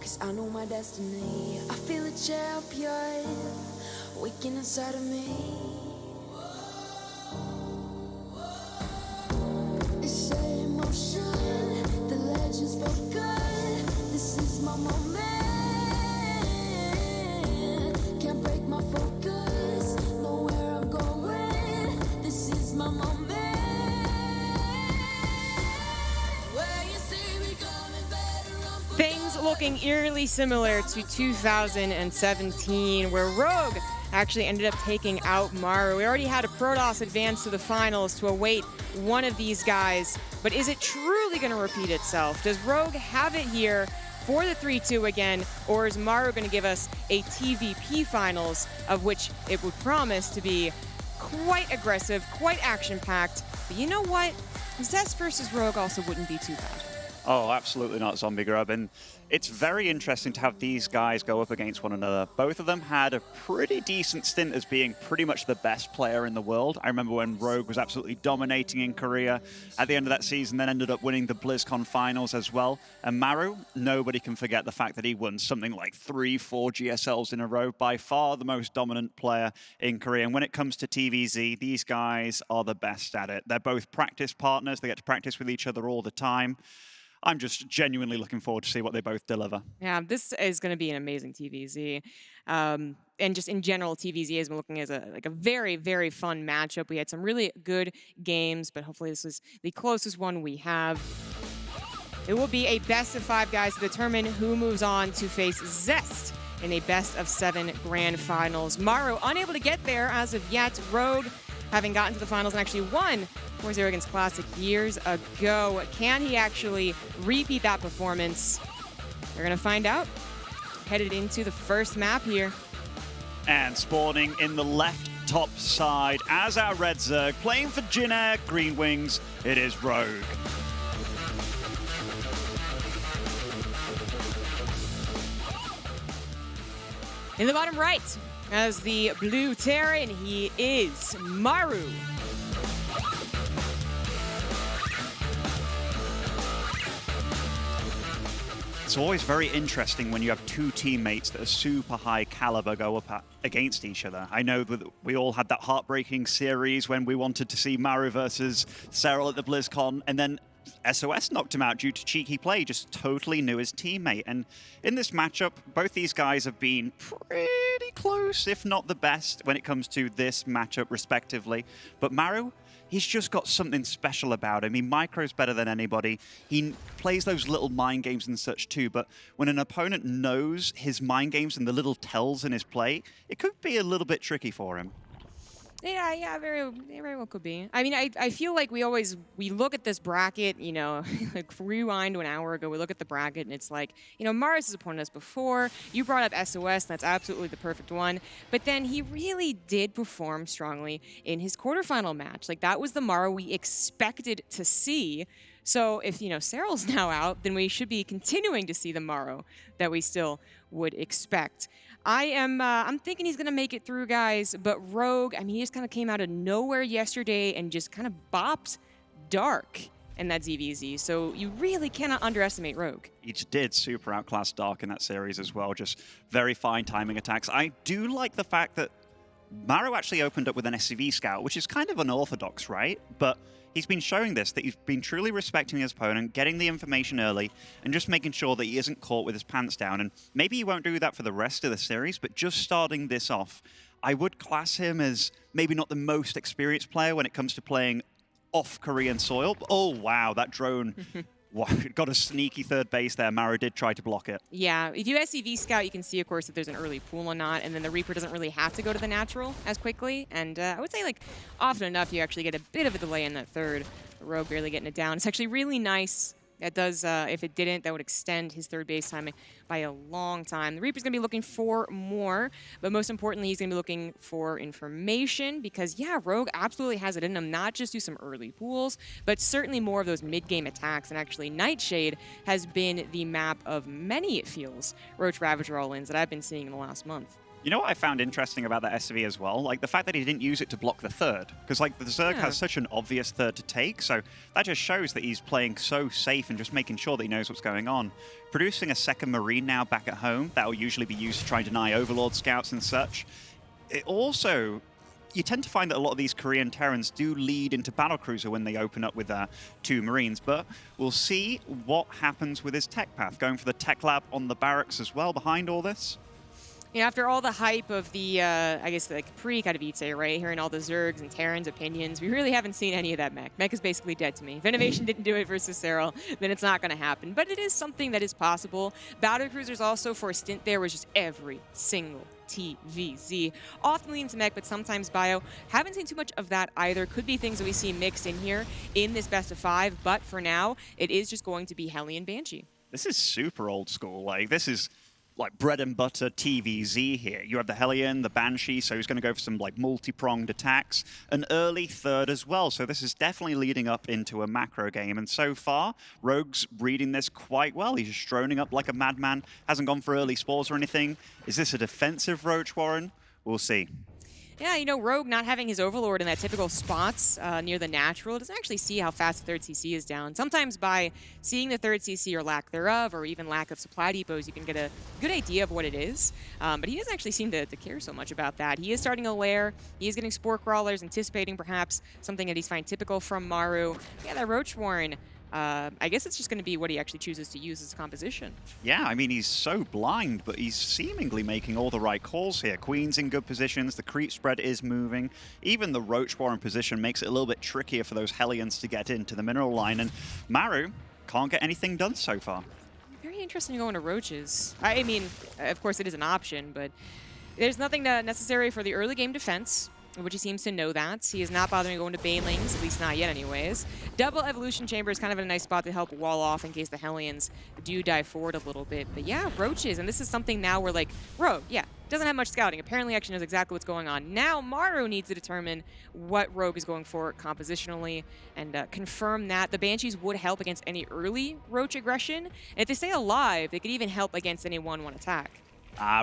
'cause I know my destiny. I feel a champion waking inside of me. It's set in motion, the legends spoken. This is my moment. Can't break my focus, know where I'm going. This is my moment. Where you see me coming better on. Things looking eerily similar to 2017, where Rogue actually ended up taking out Maru. We already had a Protoss advance to the finals to await one of these guys, but is it truly going to repeat itself? Does Rogue have it here for the 3-2 again, or is Maru going to give us a TVP finals, of which it would promise to be quite aggressive, quite action-packed? But you know what? Zest versus Rogue also wouldn't be too bad. Oh, absolutely not, Zombie Grub. And it's very interesting to have these guys go up against one another. Both of them had a pretty decent stint as being pretty much the best player in the world. I remember when Rogue was absolutely dominating in Korea at the end of that season, then ended up winning the BlizzCon finals as well. And Maru, nobody can forget the fact that he won something like 3-4 GSLs in a row, by far the most dominant player in Korea. And when it comes to TVZ, these guys are the best at it. They're both practice partners. They get to practice with each other all the time. I'm just genuinely looking forward to see what they both deliver. Yeah, this is going to be an amazing TVZ. And just in general, TVZ has been looking as a very, very fun matchup. We had some really good games, but hopefully this is the closest one we have. It will be a best of 5, guys, to determine who moves on to face Zest in a best of 7 grand finals. Maru unable to get there as of yet. Rogue having gotten to the finals and actually won 4-0 against Classic years ago. Can he actually repeat that performance? We're going to find out. Headed into the first map here. And spawning in the left top side as our Red Zerg, playing for Jin Air Green Wings, it is Rogue. In the bottom right, as the blue Terran, he is Maru. It's always very interesting when you have two teammates that are super high caliber go up against each other. I know that we all had that heartbreaking series when we wanted to see Maru versus Serral at the BlizzCon, and then SOS knocked him out due to cheeky play, just totally knew his teammate. And in this matchup, both these guys have been pretty close, if not the best, when it comes to this matchup respectively. But Maru, he's just got something special about him. He micros better than anybody. He plays those little mind games and such too, but when an opponent knows his mind games and the little tells in his play, it could be a little bit tricky for him. Yeah, very well could be. I mean, I feel like we look at this bracket, you know, like rewind to an hour ago, we look at the bracket and it's like, you know, Mars has opponent us before. You brought up SOS, that's absolutely the perfect one. But then he really did perform strongly in his quarterfinal match. Like, that was the Maru we expected to see. So if, you know, Serral's now out, then we should be continuing to see the Maru that we still would expect. I'm thinking he's going to make it through, guys, but Rogue, I mean, he just kind of came out of nowhere yesterday and just kind of bopped Dark in that ZVZ, so you really cannot underestimate Rogue. He did super outclass Dark in that series as well, just very fine timing attacks. I do like the fact that Maru actually opened up with an SCV scout, which is kind of unorthodox, right? But he's been showing this, that he's been truly respecting his opponent, getting the information early, and just making sure that he isn't caught with his pants down. And maybe he won't do that for the rest of the series, but just starting this off, I would class him as maybe not the most experienced player when it comes to playing off Korean soil. Oh, wow, that drone got a sneaky third base there. Maru did try to block it. Yeah, if you SCV scout, you can see, of course, if there's an early pool or not, and then the Reaper doesn't really have to go to the natural as quickly. And I would say, like, often enough, you actually get a bit of a delay in that third. The Rogue barely getting it down. It's actually really nice. That does, if it didn't, that would extend his third base timing by a long time. The Reaper's going to be looking for more, but most importantly, he's going to be looking for information because, yeah, Rogue absolutely has it in him, not just do some early pools, but certainly more of those mid-game attacks. And actually, Nightshade has been the map of many, it feels, Roach Ravager all-ins that I've been seeing in the last month. You know what I found interesting about that SV as well? Like the fact that he didn't use it to block the third. Because like the Zerg has such an obvious third to take, so that just shows that he's playing so safe and just making sure that he knows what's going on. Producing a second Marine now back at home, that will usually be used to try and deny Overlord scouts and such. It also, you tend to find that a lot of these Korean Terrans do lead into Battlecruiser when they open up with 2 Marines, but we'll see what happens with his tech path, going for the tech lab on the barracks as well behind all this. You know, after all the hype of the, I guess, like pre-Katowice, right? Hearing all the Zergs and Terrans opinions, we really haven't seen any of that mech. Mech is basically dead to me. If Innovation didn't do it versus Serral, then it's not going to happen. But it is something that is possible. Battlecruisers also, for a stint there, was just every single TVZ. Often leans to mech, but sometimes bio. Haven't seen too much of that either. Could be things that we see mixed in here in this best of 5, but for now, it is just going to be Hellion Banshee. This is super old school. Like, this is like bread and butter TVZ here. You have the Hellion, the Banshee, so he's going to go for some like multi-pronged attacks. An early third as well, so this is definitely leading up into a macro game. And so far, Rogue's reading this quite well. He's just droning up like a madman. Hasn't gone for early spores or anything. Is this a defensive Roach Warren? We'll see. Yeah, you know, Rogue not having his Overlord in that typical spots near the natural doesn't actually see how fast the 3rd CC is down. Sometimes by seeing the 3rd CC or lack thereof, or even lack of supply depots, you can get a good idea of what it is. But he doesn't actually seem to care so much about that. He is starting a lair. He is getting Spore Crawlers, anticipating perhaps something that he's finding typical from Maru. Yeah, that Roach Warren. I guess it's just going to be what he actually chooses to use as a composition. Yeah, I mean, he's so blind, but he's seemingly making all the right calls here. Queen's in good positions, the creep spread is moving. Even the Roach Warren position makes it a little bit trickier for those Hellions to get into the mineral line, and Maru can't get anything done so far. Very interesting going to Roaches. I mean, of course it is an option, but there's nothing necessary for the early game defense, which he seems to know that. He is not bothering going to Banelings, at least not yet anyways. Double Evolution Chamber is kind of a nice spot to help wall off in case the Hellions do dive forward a little bit. But yeah, Roaches, and this is something now where like, Rogue, yeah, doesn't have much scouting. Apparently actually knows exactly what's going on. Now Maru needs to determine what Rogue is going for compositionally and confirm that. The Banshees would help against any early Roach aggression. And if they stay alive, they could even help against any 1-1 attack.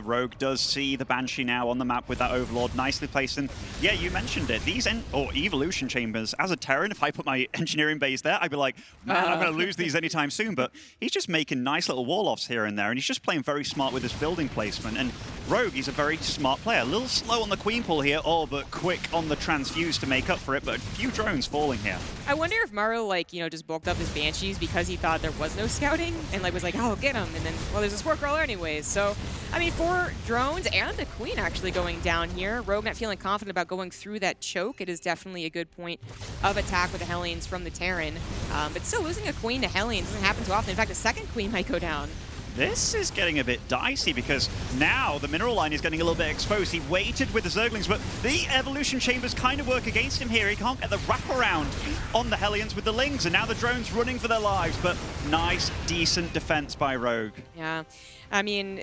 Rogue does see the Banshee now on the map with that Overlord, nicely placed. And yeah, you mentioned it. These Evolution Chambers, as a Terran, if I put my engineering base there, I'd be like, man, I'm going to lose these anytime soon. But he's just making nice little wall-offs here and there, and he's just playing very smart with his building placement. And Rogue, he's a very smart player. A little slow on the Queen pull here, but quick on the transfuse to make up for it. But a few drones falling here. I wonder if Maru, like, you know, just bulked up his Banshees because he thought there was no scouting and, like, was like, oh, get him. And then, well, there's a Spore Crawler anyways. So, I mean, 4 drones and a Queen actually going down here. Rogue not feeling confident about going through that choke. It is definitely a good point of attack with the Hellions from the Terran. But still losing a Queen to Hellions doesn't happen too often. In fact, a second Queen might go down. This is getting a bit dicey because now the mineral line is getting a little bit exposed. He waited with the Zerglings, but the Evolution Chambers kind of work against him here. He can't get the wraparound on the Hellions with the Lings, and now the drones running for their lives, but nice, decent defense by Rogue. Yeah. I mean,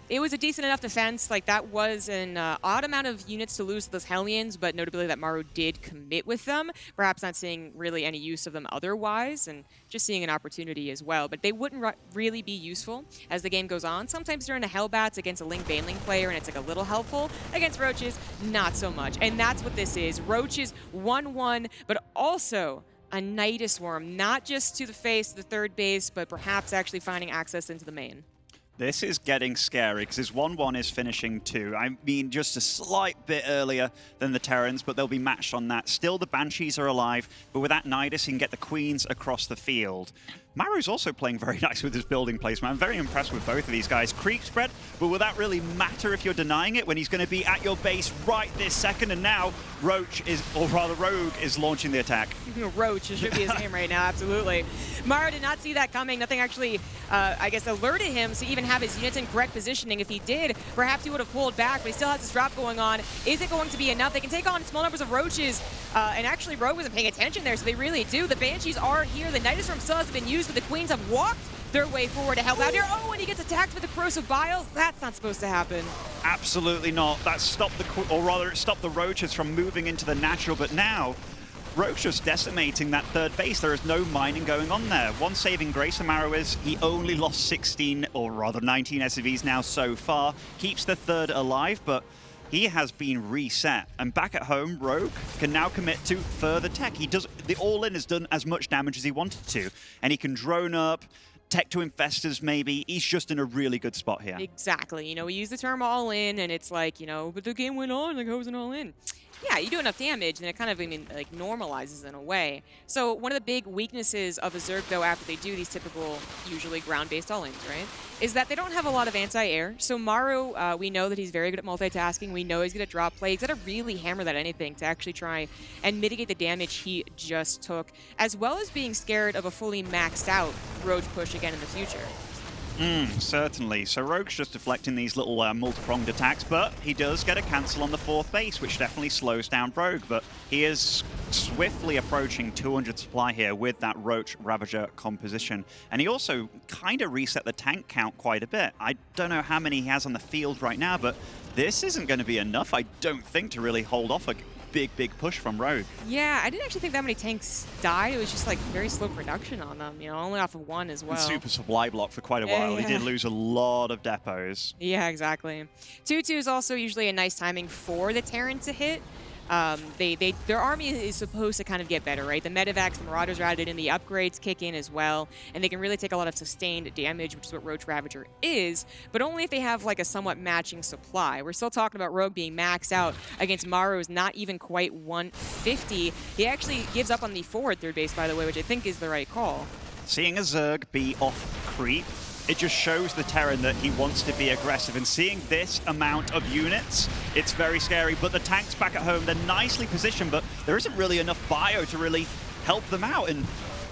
it was a decent enough defense. Like, that was an odd amount of units to lose to those Hellions, but notably that Maru did commit with them, perhaps not seeing really any use of them otherwise, and just seeing an opportunity as well. But they wouldn't really be useful as the game goes on. Sometimes during the Hellbats against a Ling Baneling player, and it's like a little helpful. Against Roaches, not so much. And that's what this is. Roaches 1-1, but also a Nidus Worm, not just to the face, to the third base, but perhaps actually finding access into the main. This is getting scary because his 1-1 is finishing 2. I mean, just a slight bit earlier than the Terrans, but they'll be matched on that. Still, the Banshees are alive, but with that Nidus, he can get the Queens across the field. Maru's also playing very nice with his building placement. I'm very impressed with both of these guys. Creep spread, but will that really matter if you're denying it when he's going to be at your base right this second? And now Rogue is launching the attack. Roach should be his name right now, absolutely. Maru did not see that coming. Nothing actually, I guess, alerted him to even have his units in correct positioning. If he did, perhaps he would have pulled back, but he still has this drop going on. Is it going to be enough? They can take on small numbers of Roaches, and actually Rogue wasn't paying attention there, so they really do. The Banshees are here. The Nidus Worm still hasn't been used, but the Queens have walked their way forward to help out here. Oh, and he gets attacked with the Corrosive Biles. That's not supposed to happen. Absolutely not. That stopped it stopped the Roaches from moving into the natural, but now Rogue's just decimating that third base. There is no mining going on there. One saving grace for Maru is he only lost 16, or rather 19 SCVs now so far. Keeps the third alive, but he has been reset. And back at home, Rogue can now commit to further tech. The all-in has done as much damage as he wanted to. And he can drone up, tech to infestors maybe. He's just in a really good spot here. Exactly. You know, we use the term all in, and it's like, you know, but the game went on, like, how was it all in? Yeah, you do enough damage, and it kind of, I mean, like, normalizes in a way. So one of the big weaknesses of a Zerg, though, after they do these typical, usually ground-based all-ins, right, is that they don't have a lot of anti-air. So Maru, we know that he's very good at multitasking. We know he's good at drop play. He's got to really hammer that anything to actually try and mitigate the damage he just took, as well as being scared of a fully maxed out Roach push again in the future. Certainly. So Rogue's just deflecting these little multi-pronged attacks, but he does get a cancel on the fourth base, which definitely slows down Rogue. But he is swiftly approaching 200 supply here with that Roach Ravager composition. And he also kind of reset the tank count quite a bit. I don't know how many he has on the field right now, but this isn't going to be enough, I don't think, to really hold off a big push from Rogue. Yeah, I didn't actually think that many tanks died. It was just like very slow production on them, you know, only off of one as well. And super supply block for quite a while. Yeah. He did lose a lot of depots. Yeah, exactly. 2-2 is also usually a nice timing for the Terran to hit. Their army is supposed to kind of get better, right? The medevacs, the Marauders are added in, the upgrades kick in as well, and they can really take a lot of sustained damage, which is what Roach Ravager is, but only if they have like a somewhat matching supply. We're still talking about Rogue being maxed out against Maru's not even quite 150. He actually gives up on the forward third base, by the way, which I think is the right call. Seeing a Zerg be off creep, it just shows the Terran that he wants to be aggressive. And seeing this amount of units, it's very scary. But the tanks back at home, they're nicely positioned, but there isn't really enough bio to really help them out. And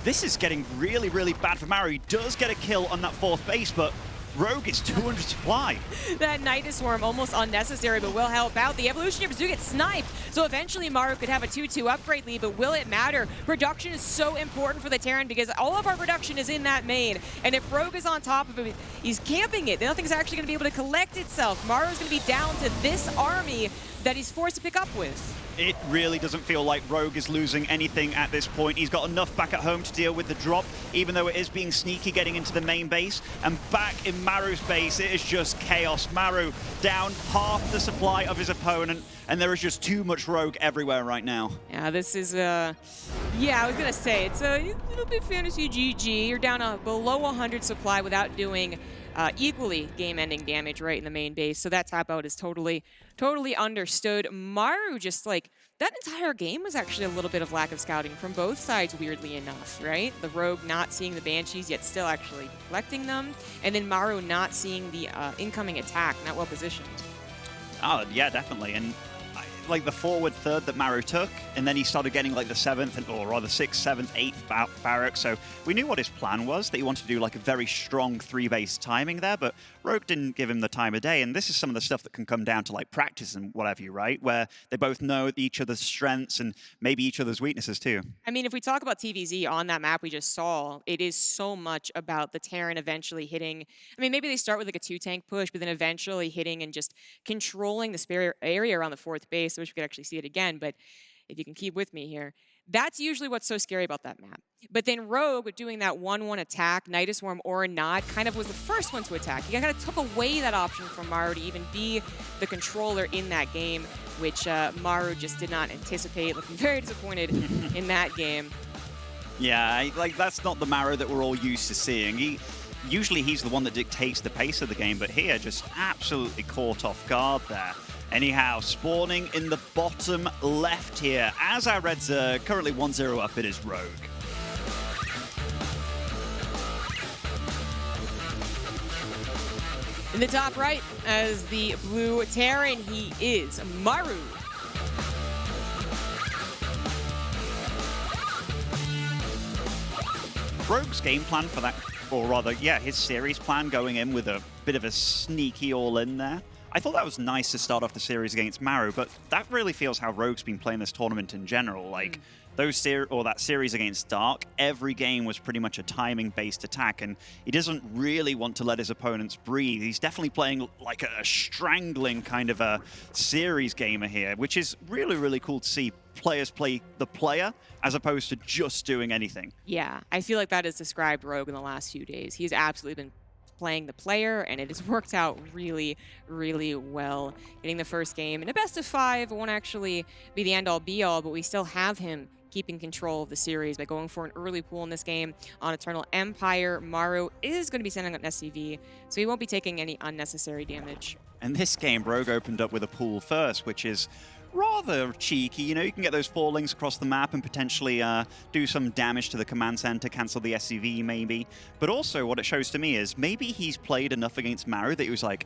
this is getting really bad for Maru. He does get a kill on that fourth base, but Rogue is 200 supply. That Nidus Swarm almost unnecessary, but will help out. The Evolutionaries do get sniped, so eventually Maru could have a 2-2 upgrade lead, but will it matter? Production is so important for the Terran because all of our production is in that main, and if Rogue is on top of it, he's camping it. Nothing's actually going to be able to collect itself. Maru's going to be down to this army that he's forced to pick up with. It really doesn't feel like Rogue is losing anything at this point. He's got enough back at home to deal with the drop, even though it is being sneaky getting into the main base. And back in Maru's base, it is just chaos. Maru down half the supply of his opponent, and there is just too much Rogue everywhere right now. Yeah, this is, yeah, I was going to say, it's a little bit fantasy GG. You're down below 100 supply without doing equally game-ending damage right in the main base. So that tap out is totally understood. Maru just like, that entire game was actually a little bit of lack of scouting from both sides, weirdly enough, right? The Rogue not seeing the Banshees, yet still actually collecting them. And then Maru not seeing the incoming attack, not well positioned. Oh, yeah, definitely. And like the forward third that Maru took, and then he started getting like the 7th, or rather 6th, 7th, 8th barrack. So we knew what his plan was, that he wanted to do like a very strong 3-base timing there, but Rogue didn't give him the time of day. And this is some of the stuff that can come down to like practice and what have you, right? Where they both know each other's strengths and maybe each other's weaknesses too. I mean, if we talk about TVZ on that map we just saw, it is so much about the Terran eventually hitting. I mean, maybe they start with like a 2-tank push, but then eventually hitting and just controlling the spare area around the fourth base. I wish we could actually see it again, but if you can keep with me here, that's usually what's so scary about that map. But then Rogue doing that 1-1 attack, Nidus Swarm or not, kind of was the first one to attack. He kind of took away that option from Maru to even be the controller in that game, which Maru just did not anticipate, looking very disappointed in that game. Yeah, like that's not the Maru that we're all used to seeing. Usually he's the one that dictates the pace of the game, but here just absolutely caught off guard there. Anyhow, spawning in the bottom left here, as our Reds are currently 1-0 up, it is Rogue. In the top right, as the blue Terran, he is Maru. Rogue's game plan for that, or rather, yeah, his series plan going in with a bit of a sneaky all-in there. I thought that was nice to start off the series against Maru, but that really feels how Rogue's been playing this tournament in general. Like, that series against Dark, every game was pretty much a timing-based attack, and he doesn't really want to let his opponents breathe. He's definitely playing like a strangling kind of a series gamer here, which is really, really cool to see players play the player as opposed to just doing anything. Yeah, I feel like that has described Rogue in the last few days. He's absolutely been playing the player, and it has worked out really, really well. Getting the first game in a best of 5 won't actually be the end-all be-all, but we still have him keeping control of the series by going for an early pull in this game on Eternal Empire. Maru is going to be sending an SCV, so he won't be taking any unnecessary damage. And this game, Rogue opened up with a pull first, which is rather cheeky. You know, you can get those 4 links across the map and potentially do some damage to the command center, cancel the SCV maybe. But also what it shows to me is maybe he's played enough against Maru that he was like,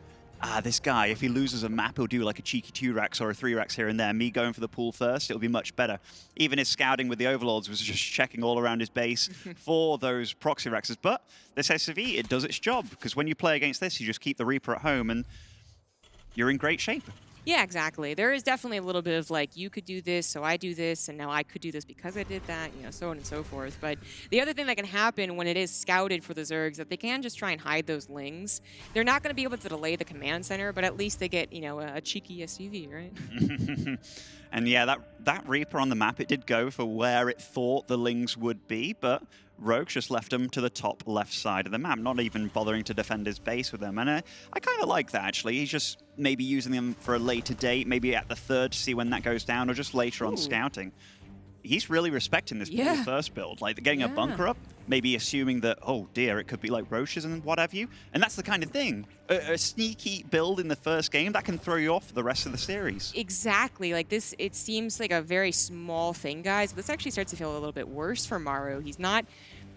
this guy, if he loses a map, he'll do like a cheeky 2-Rex or a 3-Rex here and there. Me going for the pull first, it'll be much better. Even his scouting with the Overlords was just checking all around his base for those proxy Rexes. But this SCV, it does its job, because when you play against this, you just keep the Reaper at home and you're in great shape. Yeah, exactly. There is definitely a little bit of like, you could do this, so I do this, and now I could do this because I did that, you know, so on and so forth. But the other thing that can happen when it is scouted for the Zergs, that they can just try and hide those lings. They're not going to be able to delay the command center, but at least they get, you know, a cheeky SCV, right? And yeah, that Reaper on the map, it did go for where it thought the lings would be, but Rogue just left him to the top left side of the map, not even bothering to defend his base with them. And I kind of like that, actually. He's just maybe using them for a later date, maybe at the 3rd to see when that goes down, or just later on scouting. He's really respecting this first build, like getting a bunker up, maybe assuming that, oh dear, it could be like Roche's and what have you. And that's the kind of thing. A sneaky build in the first game, that can throw you off for the rest of the series. Exactly. Like this, it seems like a very small thing, guys, but this actually starts to feel a little bit worse for Maru. He's not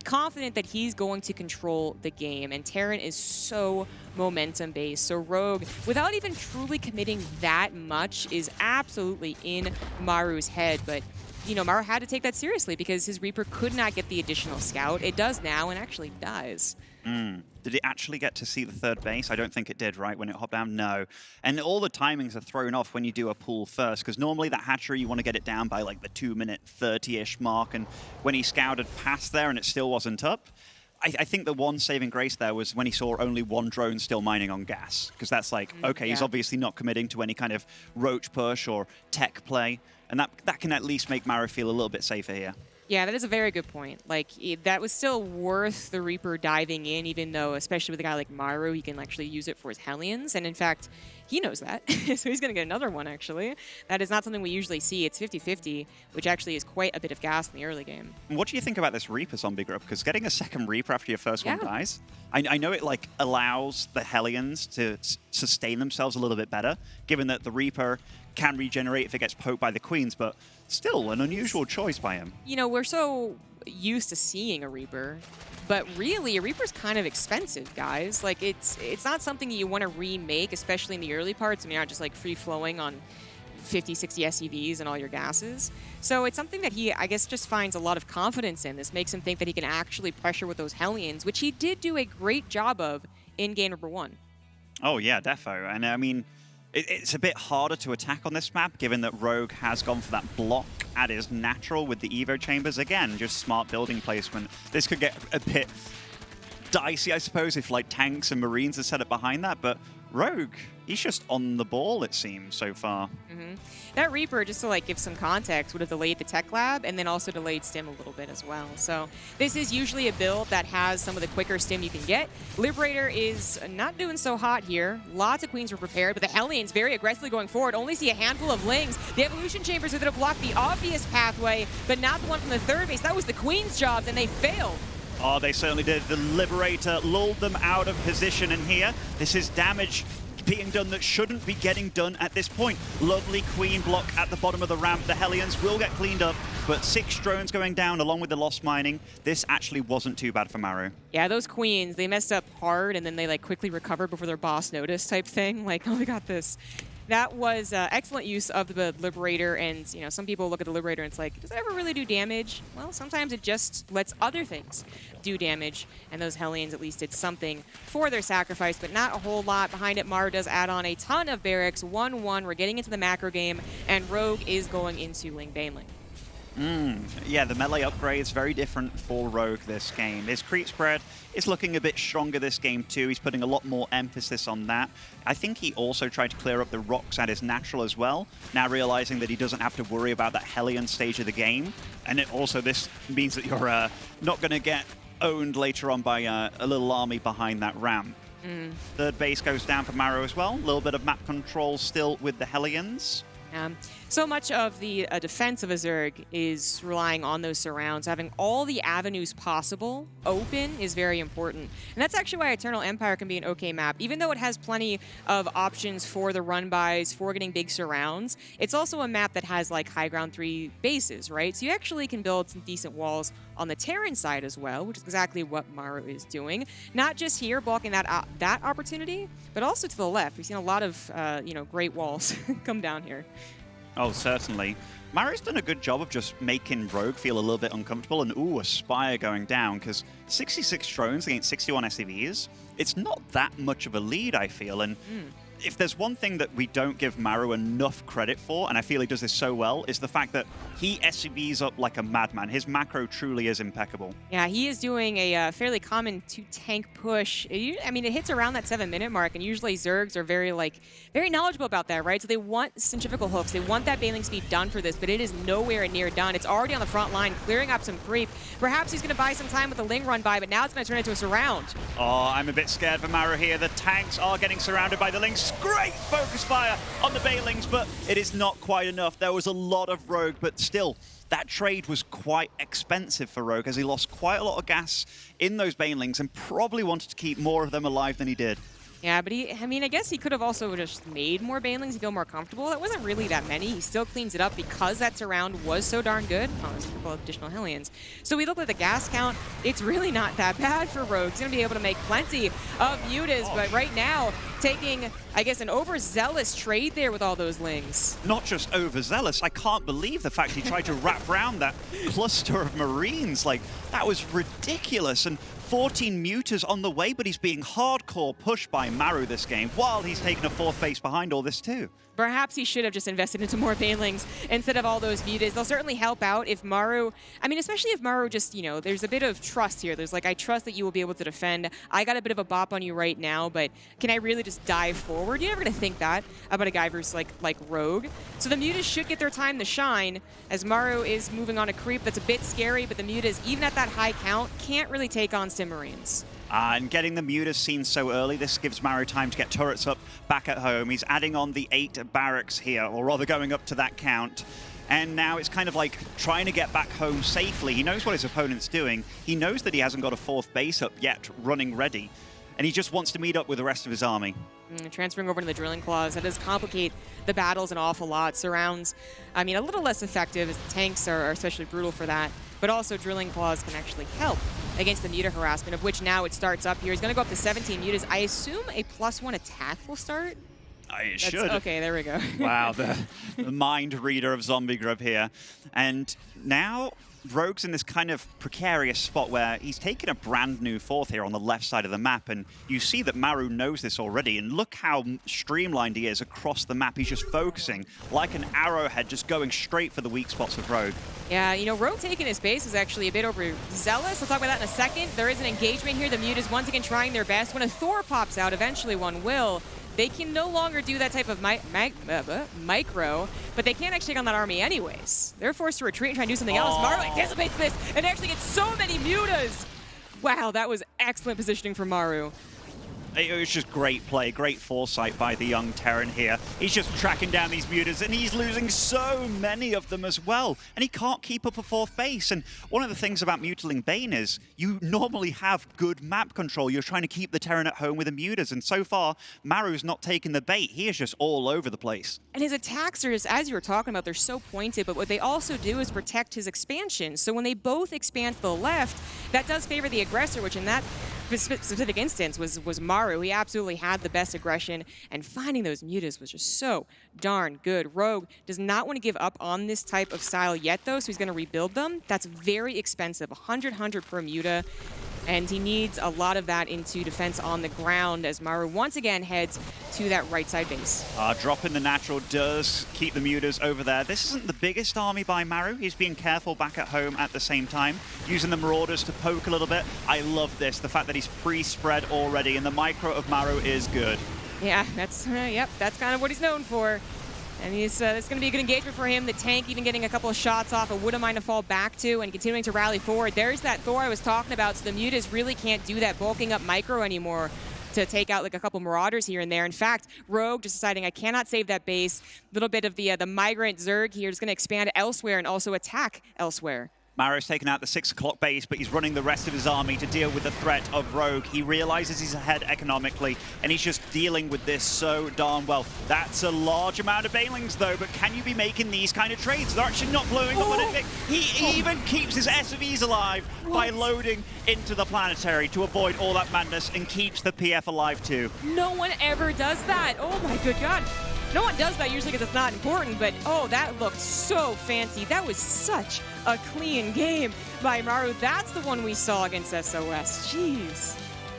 confident that he's going to control the game, and Terran is so momentum based. So Rogue, without even truly committing that much, is absolutely in Maru's head. But you know, Maru had to take that seriously because his Reaper could not get the additional scout. It does now, and actually dies. Did it actually get to see the 3rd base? I don't think it did, right? When it hopped down? No. And all the timings are thrown off when you do a pull first, because normally that hatchery, you want to get it down by like the 2-minute 30-ish mark, and when he scouted past there and it still wasn't up, I think the one saving grace there was when he saw only 1 drone still mining on gas, because that's like, okay, he's obviously not committing to any kind of roach push or tech play, and that can at least make Maru feel a little bit safer here. Yeah, that is a very good point. Like, that was still worth the Reaper diving in, even though, especially with a guy like Maru, he can actually use it for his Hellions. And in fact, he knows that. So he's going to get another one, actually. That is not something we usually see. It's 50-50, which actually is quite a bit of gas in the early game. What do you think about this Reaper zombie group? Because getting a second Reaper after your first one dies, I know it like allows the Hellions to sustain themselves a little bit better, given that the Reaper can regenerate if it gets poked by the Queens, but still an unusual choice by him. You know, we're so used to seeing a Reaper, but really, a Reaper's kind of expensive, guys. Like, it's not something you want to remake, especially in the early parts. I mean, you're not just like free-flowing on 50, 60 SCVs and all your gases. So it's something that he, I guess, just finds a lot of confidence in. This makes him think that he can actually pressure with those Hellions, which he did do a great job of in game number 1. Oh, yeah, defo. And I mean, it's a bit harder to attack on this map, given that Rogue has gone for that block at his natural with the Evo Chambers. Again, just smart building placement. This could get a bit dicey, I suppose, if like tanks and Marines are set up behind that, but Rogue, he's just on the ball, it seems, so far. That Reaper, just to like give some context, would have delayed the tech lab and then also delayed stim a little bit as well. So this is usually a build that has some of the quicker stim you can get. Liberator is not doing so hot here. Lots of Queens were prepared, but the Hellions very aggressively going forward. Only see a handful of Lings. The Evolution Chambers are going to block the obvious pathway, but not the one from the 3rd base. That was the Queen's job, and they failed. Oh, they certainly did. The Liberator lulled them out of position, and here, this is damage being done that shouldn't be getting done at this point. Lovely Queen block at the bottom of the ramp. The Hellions will get cleaned up, but 6 drones going down along with the lost mining. This actually wasn't too bad for Maru. Yeah, those Queens, they messed up hard, and then they like quickly recovered before their boss noticed type thing. Like, oh, we got this. That was excellent use of the Liberator, and you know, some people look at the Liberator and it's like, does it ever really do damage? Well, sometimes it just lets other things do damage, and those Hellions at least did something for their sacrifice, but not a whole lot. Behind it, Maru does add on a ton of barracks, 1-1. We're getting into the macro game, and Rogue is going into Ling Baneling. Yeah, the melee upgrade is very different for Rogue this game. His creep spread is looking a bit stronger this game too. He's putting a lot more emphasis on that. I think he also tried to clear up the rocks at his natural as well, now realizing that he doesn't have to worry about that Hellion stage of the game. And this means that you're not going to get owned later on by a little army behind that ramp. Third base goes down for Maru as well. A little bit of map control still with the Hellions. So much of the defense of a Zerg is relying on those surrounds. Having all the avenues possible open is very important. And that's actually why Eternal Empire can be an okay map. Even though it has plenty of options for the run-bys, for getting big surrounds, it's also a map that has like high ground 3 bases, right? So you actually can build some decent walls on the Terran side as well, which is exactly what Maru is doing. Not just here, blocking that opportunity, but also to the left. We've seen a lot of great walls come down here. Oh, certainly. Maru's done a good job of just making Rogue feel a little bit uncomfortable, and a Spire going down, because 66 drones against 61 SCVs, it's not that much of a lead, I feel, and if there's one thing that we don't give Maru enough credit for, and I feel he does this so well, is the fact that he SCVs up like a madman. His macro truly is impeccable. Yeah, he is doing a fairly common 2-tank push. I mean, it hits around that 7-minute mark, and usually Zergs are very knowledgeable about that, right? So they want centrifugal hooks. They want that bailing speed done for this, but it is nowhere near done. It's already on the front line, clearing up some creep. Perhaps he's going to buy some time with the Ling run by, but now it's going to turn into a surround. Oh, I'm a bit scared for Maru here. The tanks are getting surrounded by the Lings. Great focus fire on the Bailings, but it is not quite enough. There was a lot of Rogue, but still, that trade was quite expensive for Rogue, as he lost quite a lot of gas in those Banelings and probably wanted to keep more of them alive than he did. Yeah, but I guess he could have also just made more Banelings to feel more comfortable. That wasn't really that many. He still cleans it up because that surround was so darn good. Oh, there's a couple of additional Hellions. So we look at the gas count. It's really not that bad for Rogue. He's going to be able to make plenty of mutas, but right now, taking, I guess, an overzealous trade there with all those Lings. Not just overzealous. I can't believe the fact he tried to wrap around that cluster of Marines. Like, that was ridiculous. And 14 mutas on the way, but he's being hardcore pushed by Maru this game, while he's taking a 4th base behind all this too. Perhaps he should have just invested into more Banelings instead of all those mutas. They'll certainly help out if Maru, especially if Maru just, there's a bit of trust here. There's I trust that you will be able to defend. I got a bit of a bop on you right now, but can I really just dive forward? You're never going to think that about a guy versus like Rogue. So the mutas should get their time to shine, as Maru is moving on a creep that's a bit scary, but the mutas, even at that high count, can't really take on Stim Marines. And getting the mutas seen so early, this gives Maru time to get turrets up back at home. He's adding on the 8 barracks here, or rather going up to that count. And now it's kind of like trying to get back home safely. He knows what his opponent's doing. He knows that he hasn't got a 4th base up yet, running ready. And he just wants to meet up with the rest of his army. Transferring over to the drilling claws, that does complicate the battles an awful lot. Surrounds, a little less effective, as the tanks are especially brutal for that. But also drilling claws can actually help against the muta harassment, of which now it starts up here. He's going to go up to 17 mutas. I assume a +1 attack will start? It should. Okay, there we go. Wow, the mind reader of Zombie Grub here. And now Rogue's in this kind of precarious spot where he's taken a brand new 4th here on the left side of the map, and you see that Maru knows this already, and look how streamlined he is across the map. He's just focusing like an arrowhead, just going straight for the weak spots of Rogue. Yeah, Rogue taking his base is actually a bit overzealous. We'll talk about that in a second. There is an engagement here. The mutas once again trying their best. When a Thor pops out, eventually one will. They can no longer do that type of micro, but they can't actually take on that army anyways. They're forced to retreat and try and do something else. Maru anticipates this and actually gets so many mutas. Wow, that was excellent positioning for Maru. It was just great play, great foresight by the young Terran here. He's just tracking down these mutas, and he's losing so many of them as well. And he can't keep up a 4th base. And one of the things about Mutaling Bane is you normally have good map control. You're trying to keep the Terran at home with the mutas. And so far, Maru's not taking the bait. He is just all over the place. And his attacks are just, as you were talking about, they're so pointed, but what they also do is protect his expansion. So when they both expand to the left, that does favor the aggressor, which in that specific instance was Maru. He absolutely had the best aggression, and finding those mutas was just so darn good. Rogue does not want to give up on this type of style yet, though, so he's going to rebuild them. That's very expensive, 100 per muta. And he needs a lot of that into defense on the ground as Maru once again heads to that right side base. Dropping the natural does keep the mutas over there. This isn't the biggest army by Maru. He's being careful back at home at the same time, using the Marauders to poke a little bit. I love this, the fact that he's pre-spread already, and the micro of Maru is good. Yeah, that's yep, that's kind of what he's known for. And it's going to be a good engagement for him. The tank even getting a couple of shots off, a wouldn't mind to fall back to and continuing to rally forward. There's that Thor I was talking about, so the mutas really can't do that bulking up micro anymore to take out like a couple Marauders here and there. In fact, Rogue just deciding I cannot save that base. A little bit of the Migrant Zerg here is going to expand elsewhere and also attack elsewhere. Maru's taken out the 6 o'clock base, but he's running the rest of his army to deal with the threat of Rogue. He realizes he's ahead economically, and he's just dealing with this so darn well. That's a large amount of Banelings, though, but can you be making these kind of trades? They're actually not blowing up on it. He even keeps his SVs alive by loading into the planetary to avoid all that madness and keeps the PF alive, too. No one ever does that. Oh, my good God. No one does that usually because it's not important, but oh, that looked so fancy. That was such a clean game by Maru. That's the one we saw against SOS. Jeez.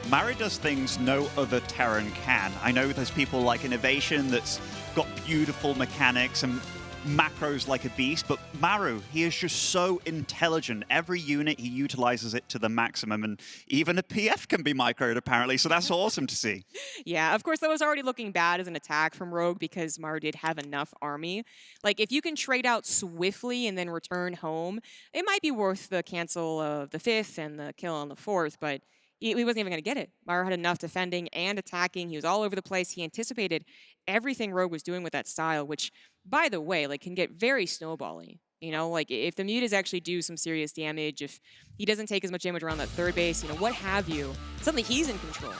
Maru does things no other Terran can. I know there's people like Innovation that's got beautiful mechanics and macros like a beast, but Maru, he is just so intelligent. Every unit, he utilizes it to the maximum, and even a PF can be microed, apparently, so that's awesome to see. Yeah, of course, that was already looking bad as an attack from Rogue because Maru did have enough army. Like, if you can trade out swiftly and then return home, it might be worth the cancel of the 5th and the kill on the 4th, but he wasn't even going to get it. Maru had enough defending and attacking. He was all over the place. He anticipated everything Rogue was doing with that style, which, by the way, like, can get very snowbally. You know, like, if the mutas actually do some serious damage, if he doesn't take as much damage around that third base, you know, what have you, suddenly he's in control.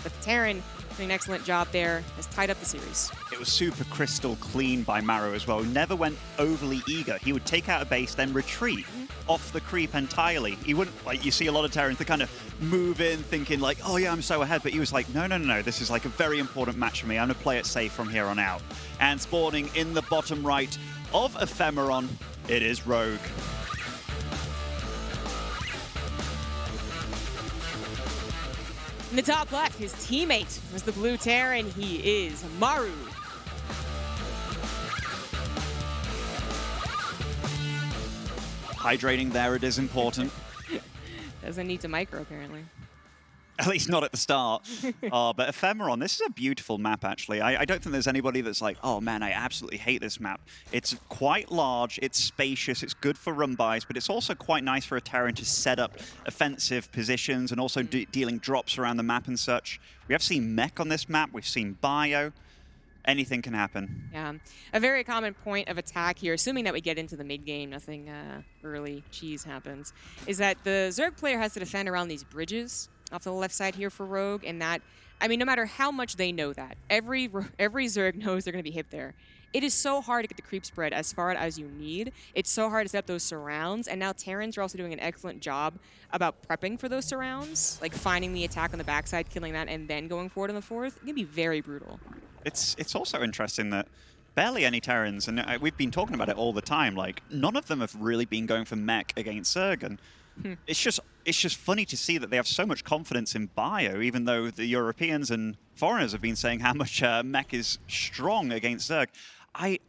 But Terran doing an excellent job there, has tied up the series. It was super crystal clean by Maru as well. He never went overly eager. He would take out a base, then retreat off the creep entirely. He wouldn't, like, you see a lot of Terrans that kind of move in thinking like, oh yeah, I'm so ahead. But he was like, no, no, no, no. This is like a very important match for me. I'm going to play it safe from here on out. And spawning in the bottom right of Ephemeron, it is Rogue. In the top left, his teammate was the blue Terran. He is Maru. Hydrating there, it is important. Doesn't need to micro, apparently. At least not at the start. But Ephemeron, this is a beautiful map, actually. I don't think there's anybody that's like, oh man, I absolutely hate this map. It's quite large, it's spacious, it's good for run-bys, but it's also quite nice for a Terran to set up offensive positions and also dealing drops around the map and such. We have seen mech on this map, we've seen bio. Anything can happen. Yeah, a very common point of attack here, assuming that we get into the mid-game, nothing early cheese happens, is that the Zerg player has to defend around these bridges off the left side here for Rogue, and that, I mean, no matter how much they know that, every Zerg knows they're going to be hit there. It is so hard to get the creep spread as far as you need. It's so hard to set up those surrounds, and now Terrans are also doing an excellent job about prepping for those surrounds, like finding the attack on the backside, killing that, and then going forward on the 4th. It can be very brutal. It's also interesting that barely any Terrans, and we've been talking about it all the time, like, none of them have really been going for mech against Zerg, and it's just funny to see that they have so much confidence in bio, even though the Europeans and foreigners have been saying how much mech is strong against Zerg. I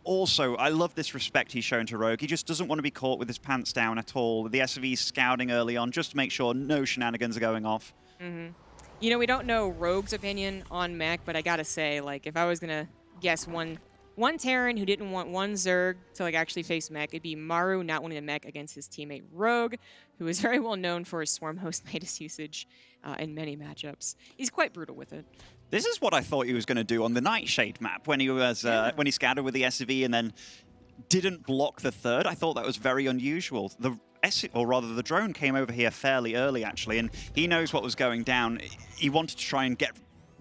love this respect he's shown to Rogue. He just doesn't want to be caught with his pants down at all. The SV's scouting early on just to make sure no shenanigans are going off. You know, we don't know Rogue's opinion on mech, but I gotta say, like, if I was gonna guess one Terran who didn't want one Zerg to, like, actually face mech, it'd be Maru not wanting to mech against his teammate Rogue, who is very well known for his Swarm Host Midas usage in many matchups. He's quite brutal with it. This is what I thought he was going to do on the Nightshade map when he was when he scouted with the SV and then didn't block the 3rd. I thought that was very unusual. The drone came over here fairly early, actually, and he knows what was going down. He wanted to try and get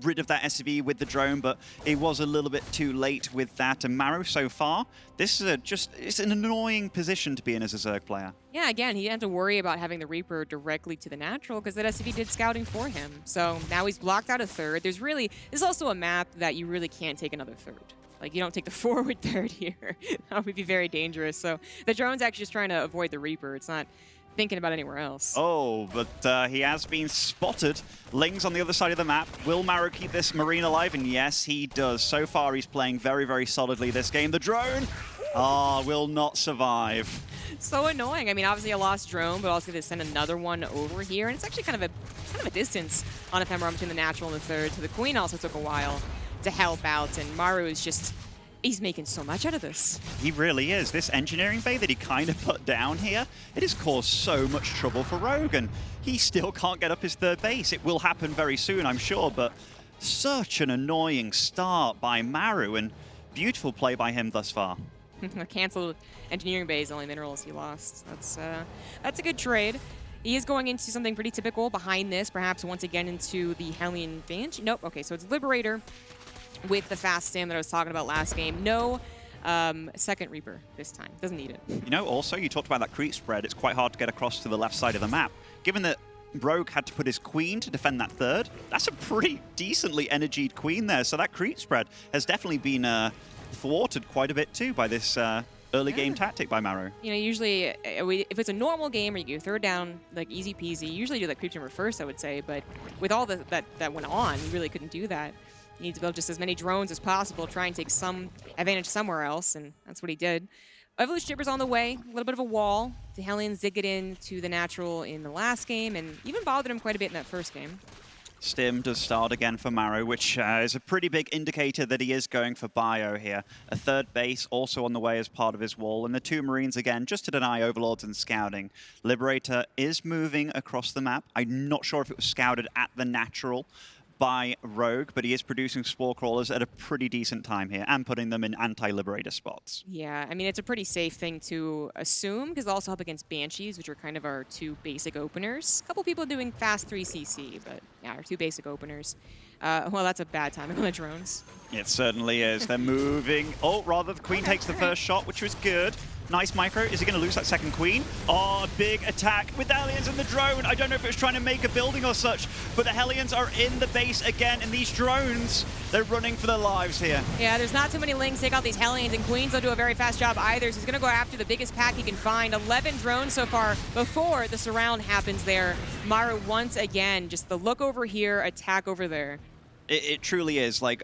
rid of that SV with the drone, but it was a little bit too late with that. And Maru, so far, this is it's an annoying position to be in as a Zerg player. Yeah, again, he didn't have to worry about having the Reaper directly to the natural because that SV did scouting for him. So now he's blocked out a 3rd. There's also a map that you really can't take another 3rd. Like, you don't take the forward 3rd here. That would be very dangerous. So the drone's actually just trying to avoid the Reaper. It's not thinking about anywhere else. Oh, but he has been spotted. Ling's on the other side of the map. Will Maru keep this Marine alive? And yes, he does. So far, he's playing very, very solidly this game. The drone, will not survive. So annoying. I mean, obviously a lost drone, but also going to send another one over here. And it's actually kind of a distance on Ephemeron between the natural and the third. So the Queen also took a while to help out. And Maru is just, he's making so much out of this. He really is. This engineering bay that he kind of put down here, it has caused so much trouble for Rogue, and he still can't get up his third base. It will happen very soon, I'm sure, but such an annoying start by Maru, and beautiful play by him thus far. Cancelled engineering base, only minerals he lost. That's a good trade. He is going into something pretty typical behind this, perhaps once again into the Hellion Banshee. Nope, okay, so it's Liberator with the fast stam that I was talking about last game. No second Reaper this time. Doesn't need it. You know, also, you talked about that creep spread. It's quite hard to get across to the left side of the map. Given that Rogue had to put his Queen to defend that third, that's a pretty decently energied Queen there. So that creep spread has definitely been thwarted quite a bit too by this early game tactic by Maru. You know, usually if it's a normal game where you get third down, like easy peasy, usually do that creep timber first, I would say. But with all that went on, you really couldn't do that. You need to build just as many drones as possible, try and take some advantage somewhere else, and that's what he did. Evolution Chipper's on the way, a little bit of a wall. The Hellions did get into the natural in the last game, and even bothered him quite a bit in that first game. Stim does start again for Maru, which is a pretty big indicator that he is going for bio here. A third base also on the way as part of his wall, and the two Marines again, just to deny Overlords and scouting. Liberator is moving across the map. I'm not sure if it was scouted at the natural by Rogue, but he is producing Spore Crawlers at a pretty decent time here and putting them in anti-Liberator spots. Yeah, I mean, it's a pretty safe thing to assume because they'll also help against Banshees, which are kind of our two basic openers. A couple people doing fast 3cc, but yeah, our two basic openers. Well, that's a bad timing on the drones. It certainly is. They're moving. Oh, rather, the Queen takes the first shot, which was good. Nice micro. Is he going to lose that second Queen? Oh, big attack with the Hellions and the drone. I don't know if it was trying to make a building or such, but the Hellions are in the base again, and these drones, they're running for their lives here. Yeah, there's not too many Lings take out these Hellions, and Queens don't do a very fast job either, so he's going to go after the biggest pack he can find. 11 drones so far before the surround happens there. Maru once again, just the look over here, attack over there. It truly is. Like,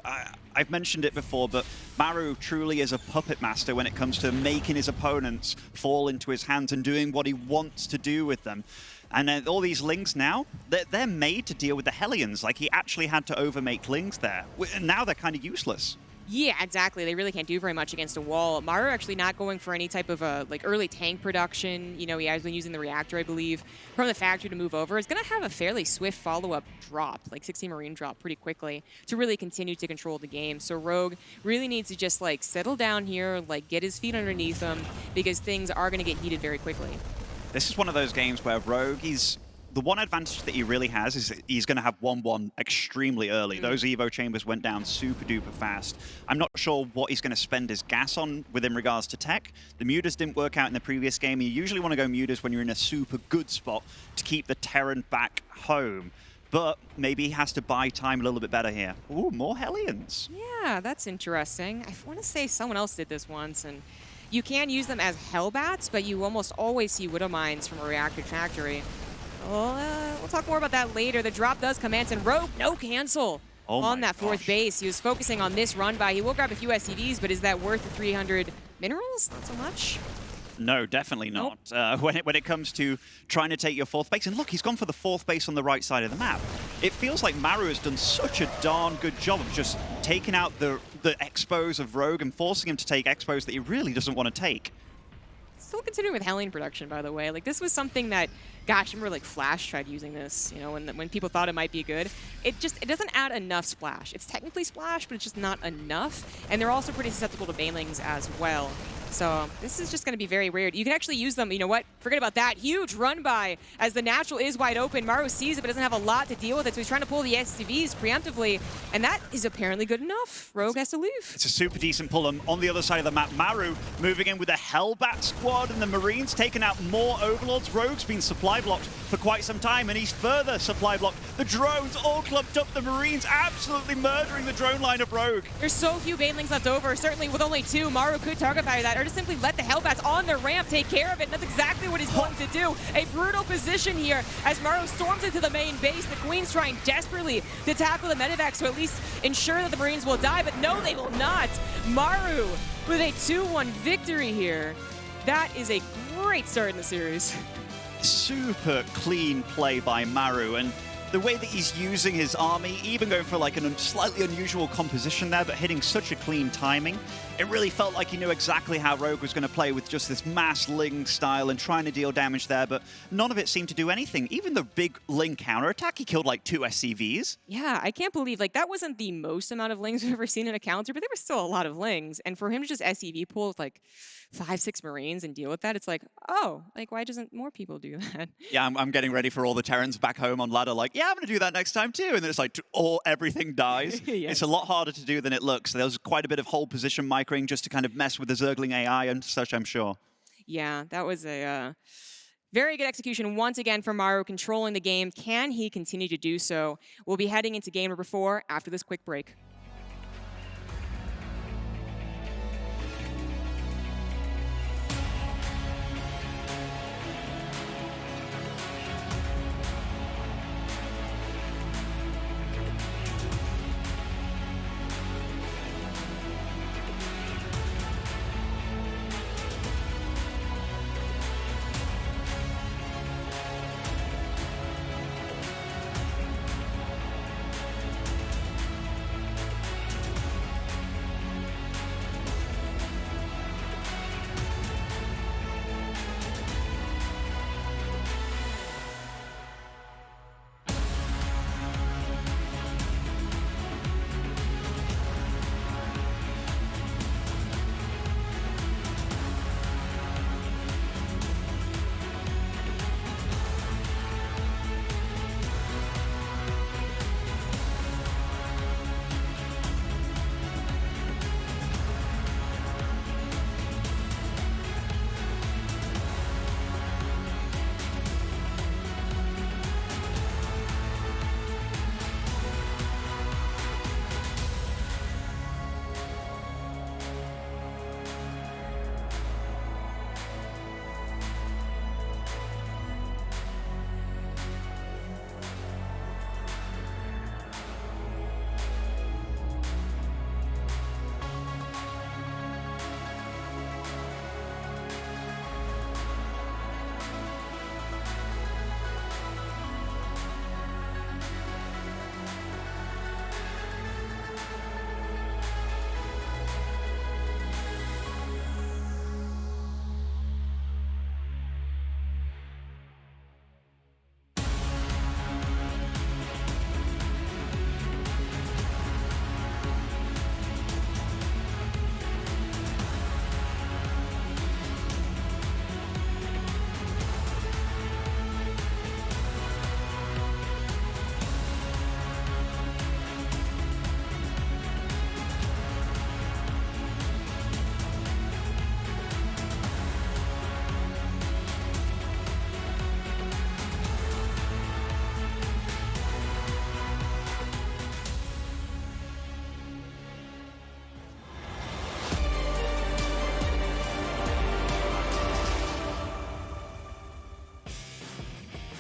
I've mentioned it before, but Maru truly is a puppet master when it comes to making his opponents fall into his hands and doing what he wants to do with them. And all these Lings now, they're made to deal with the Hellions. Like, he actually had to overmake Lings there. Now they're kind of useless. Yeah, exactly. They really can't do very much against a wall. Maru actually not going for any type of like early tank production. You know, he has been using the reactor, I believe, from the factory to move over. It's going to have a fairly swift follow-up drop, like 60 Marine drop pretty quickly to really continue to control the game. So Rogue really needs to just like settle down here, like get his feet underneath him because things are going to get heated very quickly. This is one of those games where Rogue, the one advantage that he really has is he's going to have 1-1 extremely early. Those Evo chambers went down super duper fast. I'm not sure what he's going to spend his gas on within regards to tech. The mutas didn't work out in the previous game. You usually want to go mutas when you're in a super good spot to keep the Terran back home. But maybe he has to buy time a little bit better here. Ooh, more Hellions. Yeah, that's interesting. I want to say someone else did this once, and you can use them as Hellbats, but you almost always see Widow Mines from a reactor factory. Well, we'll talk more about that later. The drop does commence, and Rogue, no cancel on that fourth base. He was focusing on this run by. He will grab a few SCVs, but is that worth the 300 minerals? Not so much. No, definitely not. Nope. When it comes to trying to take your fourth base, and look, he's gone for the fourth base on the right side of the map. It feels like Maru has done such a darn good job of just taking out the expos of Rogue and forcing him to take expos that he really doesn't want to take. Still continuing with Hellion production, by the way. Like, this was something that, gosh, I remember like Flash tried using this, you know, when people thought it might be good. It doesn't add enough splash. It's technically splash, but it's just not enough. And they're also pretty susceptible to banelings as well. So this is just going to be very weird. You can actually use them. You know what? Forget about that. Huge run by as the natural is wide open. Maru sees it, but doesn't have a lot to deal with it. So he's trying to pull the SCVs preemptively. And that is apparently good enough. Rogue has to leave. It's a super decent pull. On the other side of the map, Maru moving in with a Hellbat squad and the Marines taking out more Overlords. Rogue's been supply blocked for quite some time, and he's further supply blocked. The drones all clumped up. The Marines absolutely murdering the drone line of Rogue. There's so few banelings left over. Certainly with only two, Maru could target fire that. or just simply let the Hellbats on their ramp take care of it. And that's exactly what he's going to do. A brutal position here as Maru storms into the main base. The Queen's trying desperately to tackle the medevac to at least ensure that the Marines will die, but no, they will not. Maru with a 2-1 victory here. That is a great start in the series. Super clean play by Maru, and the way that he's using his army, even going for like a slightly unusual composition there, but hitting such a clean timing, it really felt like he knew exactly how Rogue was going to play with just this mass Ling style and trying to deal damage there, but none of it seemed to do anything. Even the big Ling counterattack, he killed like 2 SCVs. Yeah, I can't believe, like, that wasn't the most amount of Lings we've ever seen in a counter, but there were still a lot of Lings. And for him to just SCV pull with like 5-6 Marines and deal with that, it's like, oh, like, why doesn't more people do that? Yeah, I'm getting ready for all the Terrans back home on ladder, like, yeah, I'm going to do that next time too. And then it's like, everything dies. Yes. It's a lot harder to do than it looks. There was quite a bit of hold position microing just to kind of mess with the Zergling AI and such, I'm sure. Yeah, that was a very good execution once again from Maru, controlling the game. Can he continue to do so? We'll be heading into game number 4 after this quick break.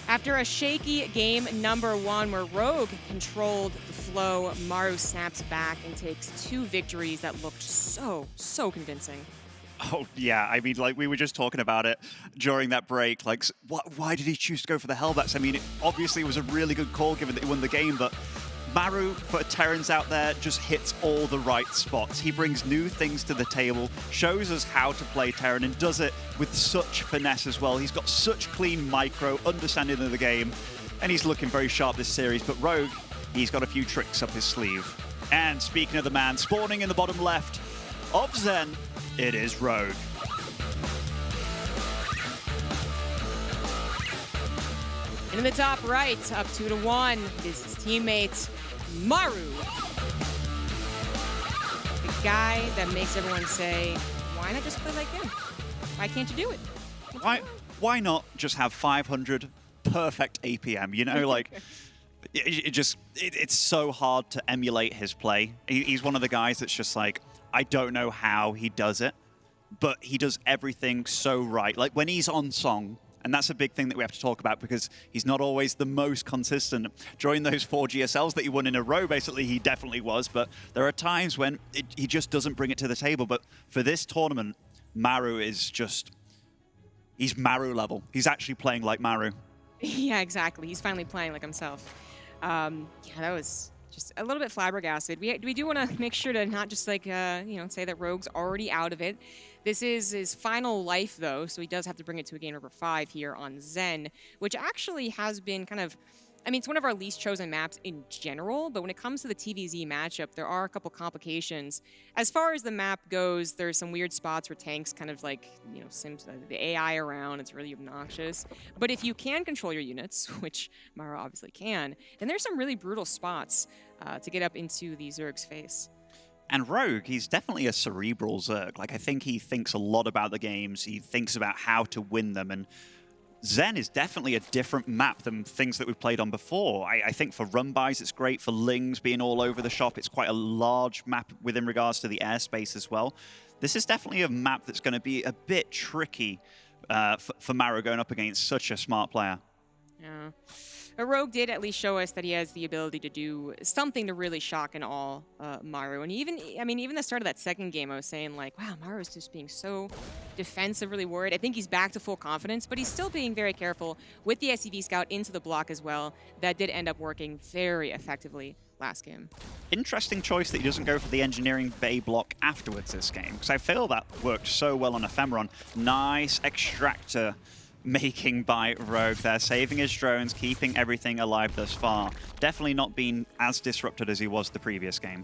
After a shaky game number 1 where Rogue controlled the flow, Maru snaps back and takes 2 victories that looked so convincing. Oh, yeah. I mean, like, we were just talking about it during that break. Like, why did he choose to go for the Hellbats? I mean, obviously it was a really good call given that he won the game, but Maru, for Terrans out there, just hits all the right spots. He brings new things to the table, shows us how to play Terran, and does it with such finesse as well. He's got such clean micro, understanding of the game, and he's looking very sharp this series. But Rogue, he's got a few tricks up his sleeve. And speaking of the man, spawning in the bottom left of Zen, it is Rogue. And in the top right, up 2-1, is his teammate, Maru. The guy that makes everyone say, why not just play like him? Why can't you do it? Why not just have 500 perfect APM? You know, like, it's so hard to emulate his play. He's one of the guys that's just like, I don't know how he does it, but he does everything so right. Like when he's on song, and that's a big thing that we have to talk about because he's not always the most consistent. During those 4 GSLs that he won in a row, basically, he definitely was. But there are times when he just doesn't bring it to the table. But for this tournament, Maru is just... he's Maru level. He's actually playing like Maru. Yeah, exactly. He's finally playing like himself. Yeah, that was just a little bit flabbergasted. We do want to make sure to not just like, say that Rogue's already out of it. This is his final life, though, so he does have to bring it to a game number 5 here on Zen, which actually has been kind of... I mean, it's one of our least chosen maps in general, but when it comes to the TVZ matchup, there are a couple complications. As far as the map goes, there's some weird spots where tanks kind of like, sims the AI around. It's really obnoxious. But if you can control your units, which Maru obviously can, then there's some really brutal spots to get up into the Zerg's face. And Rogue, he's definitely a cerebral Zerg. Like, I think he thinks a lot about the games. He thinks about how to win them. And Zen is definitely a different map than things that we've played on before. I think for run-bys, it's great. For Lings being all over the shop, it's quite a large map within regards to the airspace as well. This is definitely a map that's going to be a bit tricky for Maru going up against such a smart player. Yeah. But Rogue did at least show us that he has the ability to do something to really shock and awe Maru. And even the start of that second game, I was saying, like, wow, Maru's just being so defensive, really worried. I think he's back to full confidence, but he's still being very careful with the SCV scout into the block as well. That did end up working very effectively last game. Interesting choice that he doesn't go for the engineering bay block afterwards this game, because I feel that worked so well on Ephemeron. Nice extractor making by Rogue there, saving his drones, keeping everything alive thus far. Definitely not been as disrupted as he was the previous game.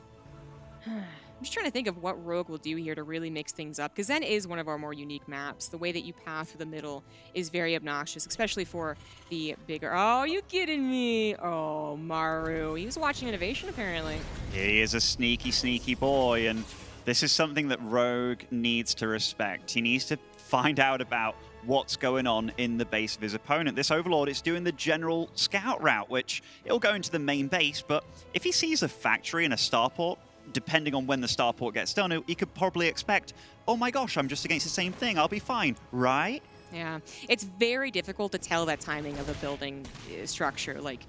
I'm just trying to think of what Rogue will do here to really mix things up, because Zen is one of our more unique maps. The way that you path through the middle is very obnoxious, especially for the bigger... Oh, you kidding me? Oh, Maru. He was watching Innovation, apparently. He is a sneaky, sneaky boy, and this is something that Rogue needs to respect. He needs to find out about what's going on in the base of his opponent. This Overlord is doing the general scout route, which it'll go into the main base, but if he sees a factory and a starport, depending on when the starport gets done, he could probably expect, oh my gosh, I'm just against the same thing, I'll be fine, right? Yeah, it's very difficult to tell that timing of a building structure. Like,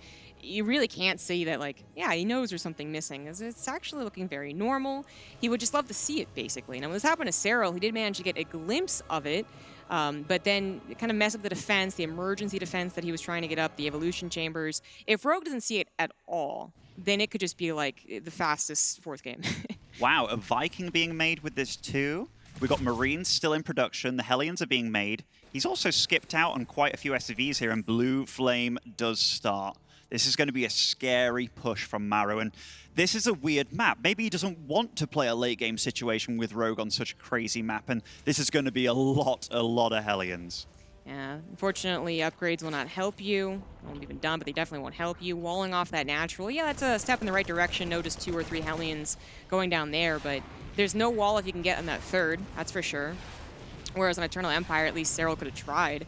you really can't see that, like, yeah, he knows there's something missing. It's actually looking very normal. He would just love to see it, basically. Now, when this happened to Cyril, he did manage to get a glimpse of it, but then it kind of messed up the defense, the emergency defense that he was trying to get up, the evolution chambers. If Rogue doesn't see it at all, then it could just be like the fastest 4th game. Wow, a Viking being made with this too. We've got Marines still in production. The Hellions are being made. He's also skipped out on quite a few SCVs here, and Blue Flame does start. This is going to be a scary push from Maru, and this is a weird map. Maybe he doesn't want to play a late-game situation with Rogue on such a crazy map, and this is going to be a lot of Hellions. Yeah, unfortunately, upgrades will not help you. They won't be done, but they definitely won't help you. Walling off that natural, yeah, that's a step in the right direction. No, just 2 or 3 Hellions going down there, but there's no wall if you can get on that 3rd, that's for sure. Whereas on Eternal Empire, at least Cyril could have tried.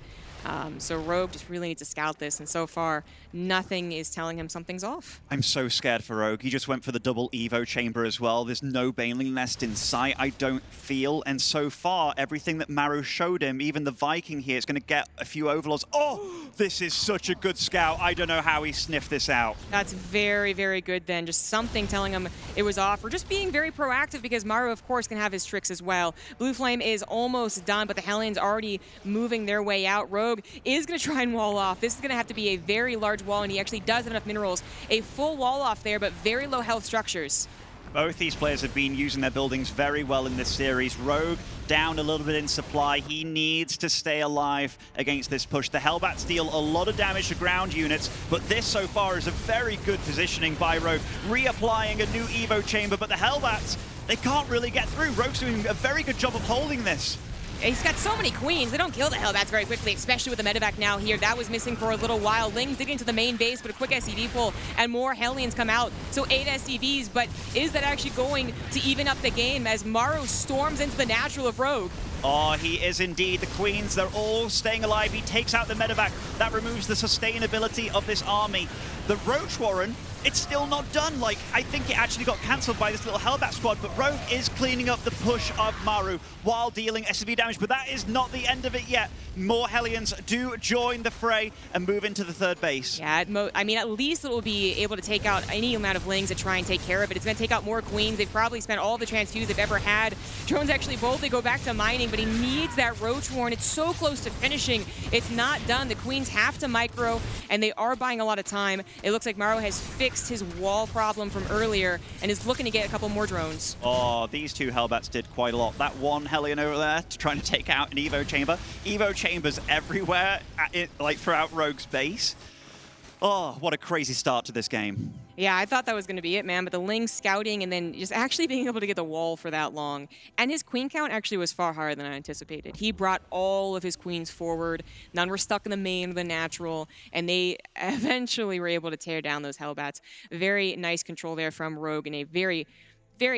So Rogue just really needs to scout this, and so far, nothing is telling him something's off. I'm so scared for Rogue. He just went for the double Evo chamber as well. There's no Baneling Nest in sight, I don't feel. And so far, everything that Maru showed him, even the Viking here, is going to get a few Overlords. Oh, this is such a good scout. I don't know how he sniffed this out. That's very, very good then. Just something telling him it was off, or just being very proactive, because Maru, of course, can have his tricks as well. Blue Flame is almost done, but the Hellions already moving their way out. Rogue is going to try and wall off. This is going to have to be a very large wall, and he actually does have enough minerals. A full wall off there, but very low health structures. Both these players have been using their buildings very well in this series. Rogue down a little bit in supply. He needs to stay alive against this push. The Hellbats deal a lot of damage to ground units, but this so far is a very good positioning by Rogue. Reapplying a new Evo chamber, but the Hellbats, they can't really get through. Rogue's doing a very good job of holding this. He's got so many queens. They don't kill the Hellbats very quickly, especially with the medevac now here. That was missing for a little while. Lings digging into the main base, but a quick SCV pull, and more Hellions come out. So 8 SCVs, but is that actually going to even up the game as Maru storms into the natural of Rogue? Oh, he is indeed. The Queens, they're all staying alive. He takes out the medevac. That removes the sustainability of this army. The Roach Warren it's still not done. Like, I think it actually got cancelled by this little Hellbat squad, but Rogue is cleaning up the push of Maru while dealing SCV damage, but that is not the end of it yet. More Hellions do join the fray and move into the third base. Yeah, I mean, at least it will be able to take out any amount of Lings to try and take care of it. It's going to take out more Queens. They've probably spent all the transfuse they've ever had. Drones actually boldly go back to mining, but he needs that Roach Warren. It's so close to finishing. It's not done. The Queens have to micro, and they are buying a lot of time. It looks like Maru has fixed his wall problem from earlier and is looking to get a couple more drones. Oh, these two Hellbats did quite a lot. That one Hellion over there trying to take out an Evo Chamber. Evo Chambers everywhere, like throughout Rogue's base. Oh, what a crazy start to this game. Yeah, I thought that was going to be it, man, but the Ling scouting and then just actually being able to get the wall for that long. And his queen count actually was far higher than I anticipated. He brought all of his queens forward. None were stuck in the main or the natural, and they eventually were able to tear down those Hellbats. Very nice control there from Rogue in a very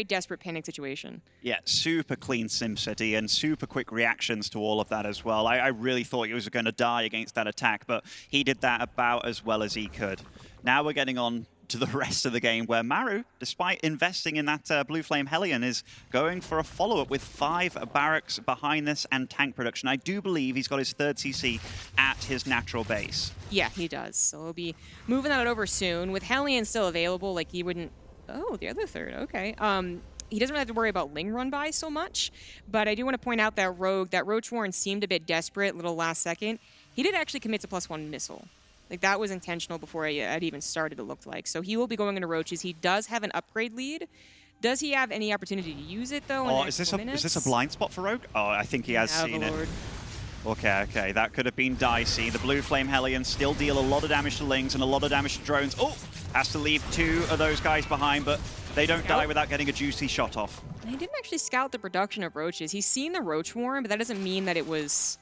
desperate panic situation. Yeah, super clean SimCity and super quick reactions to all of that as well. I really thought he was going to die against that attack, but he did that about as well as he could. Now we're getting on to the rest of the game where Maru, despite investing in that Blue Flame Hellion, is going for a follow-up with 5 barracks behind this and tank production. I do believe he's got his 3rd CC at his natural base. Yeah, he does. So he'll be moving that over soon. With Hellion still available, like he wouldn't... Oh, the other 3rd, okay. He doesn't really have to worry about Ling run by so much, but I do want to point out that Roach Warren seemed a bit desperate little last second. He did actually commit to +1 missile. Like, that was intentional before it even started, it looked like. So he will be going into Roaches. He does have an upgrade lead. Does he have any opportunity to use it, though, in the next couple minutes? Is this a blind spot for Rogue? Oh, I think he has seen it. Okay, that could have been dicey. The Blue Flame Hellions still deal a lot of damage to Lings and a lot of damage to drones. Oh, has to leave 2 of those guys behind, but they don't die without getting a juicy shot off. He didn't actually scout the production of Roaches. He's seen the Roach Warren, but that doesn't mean that it was...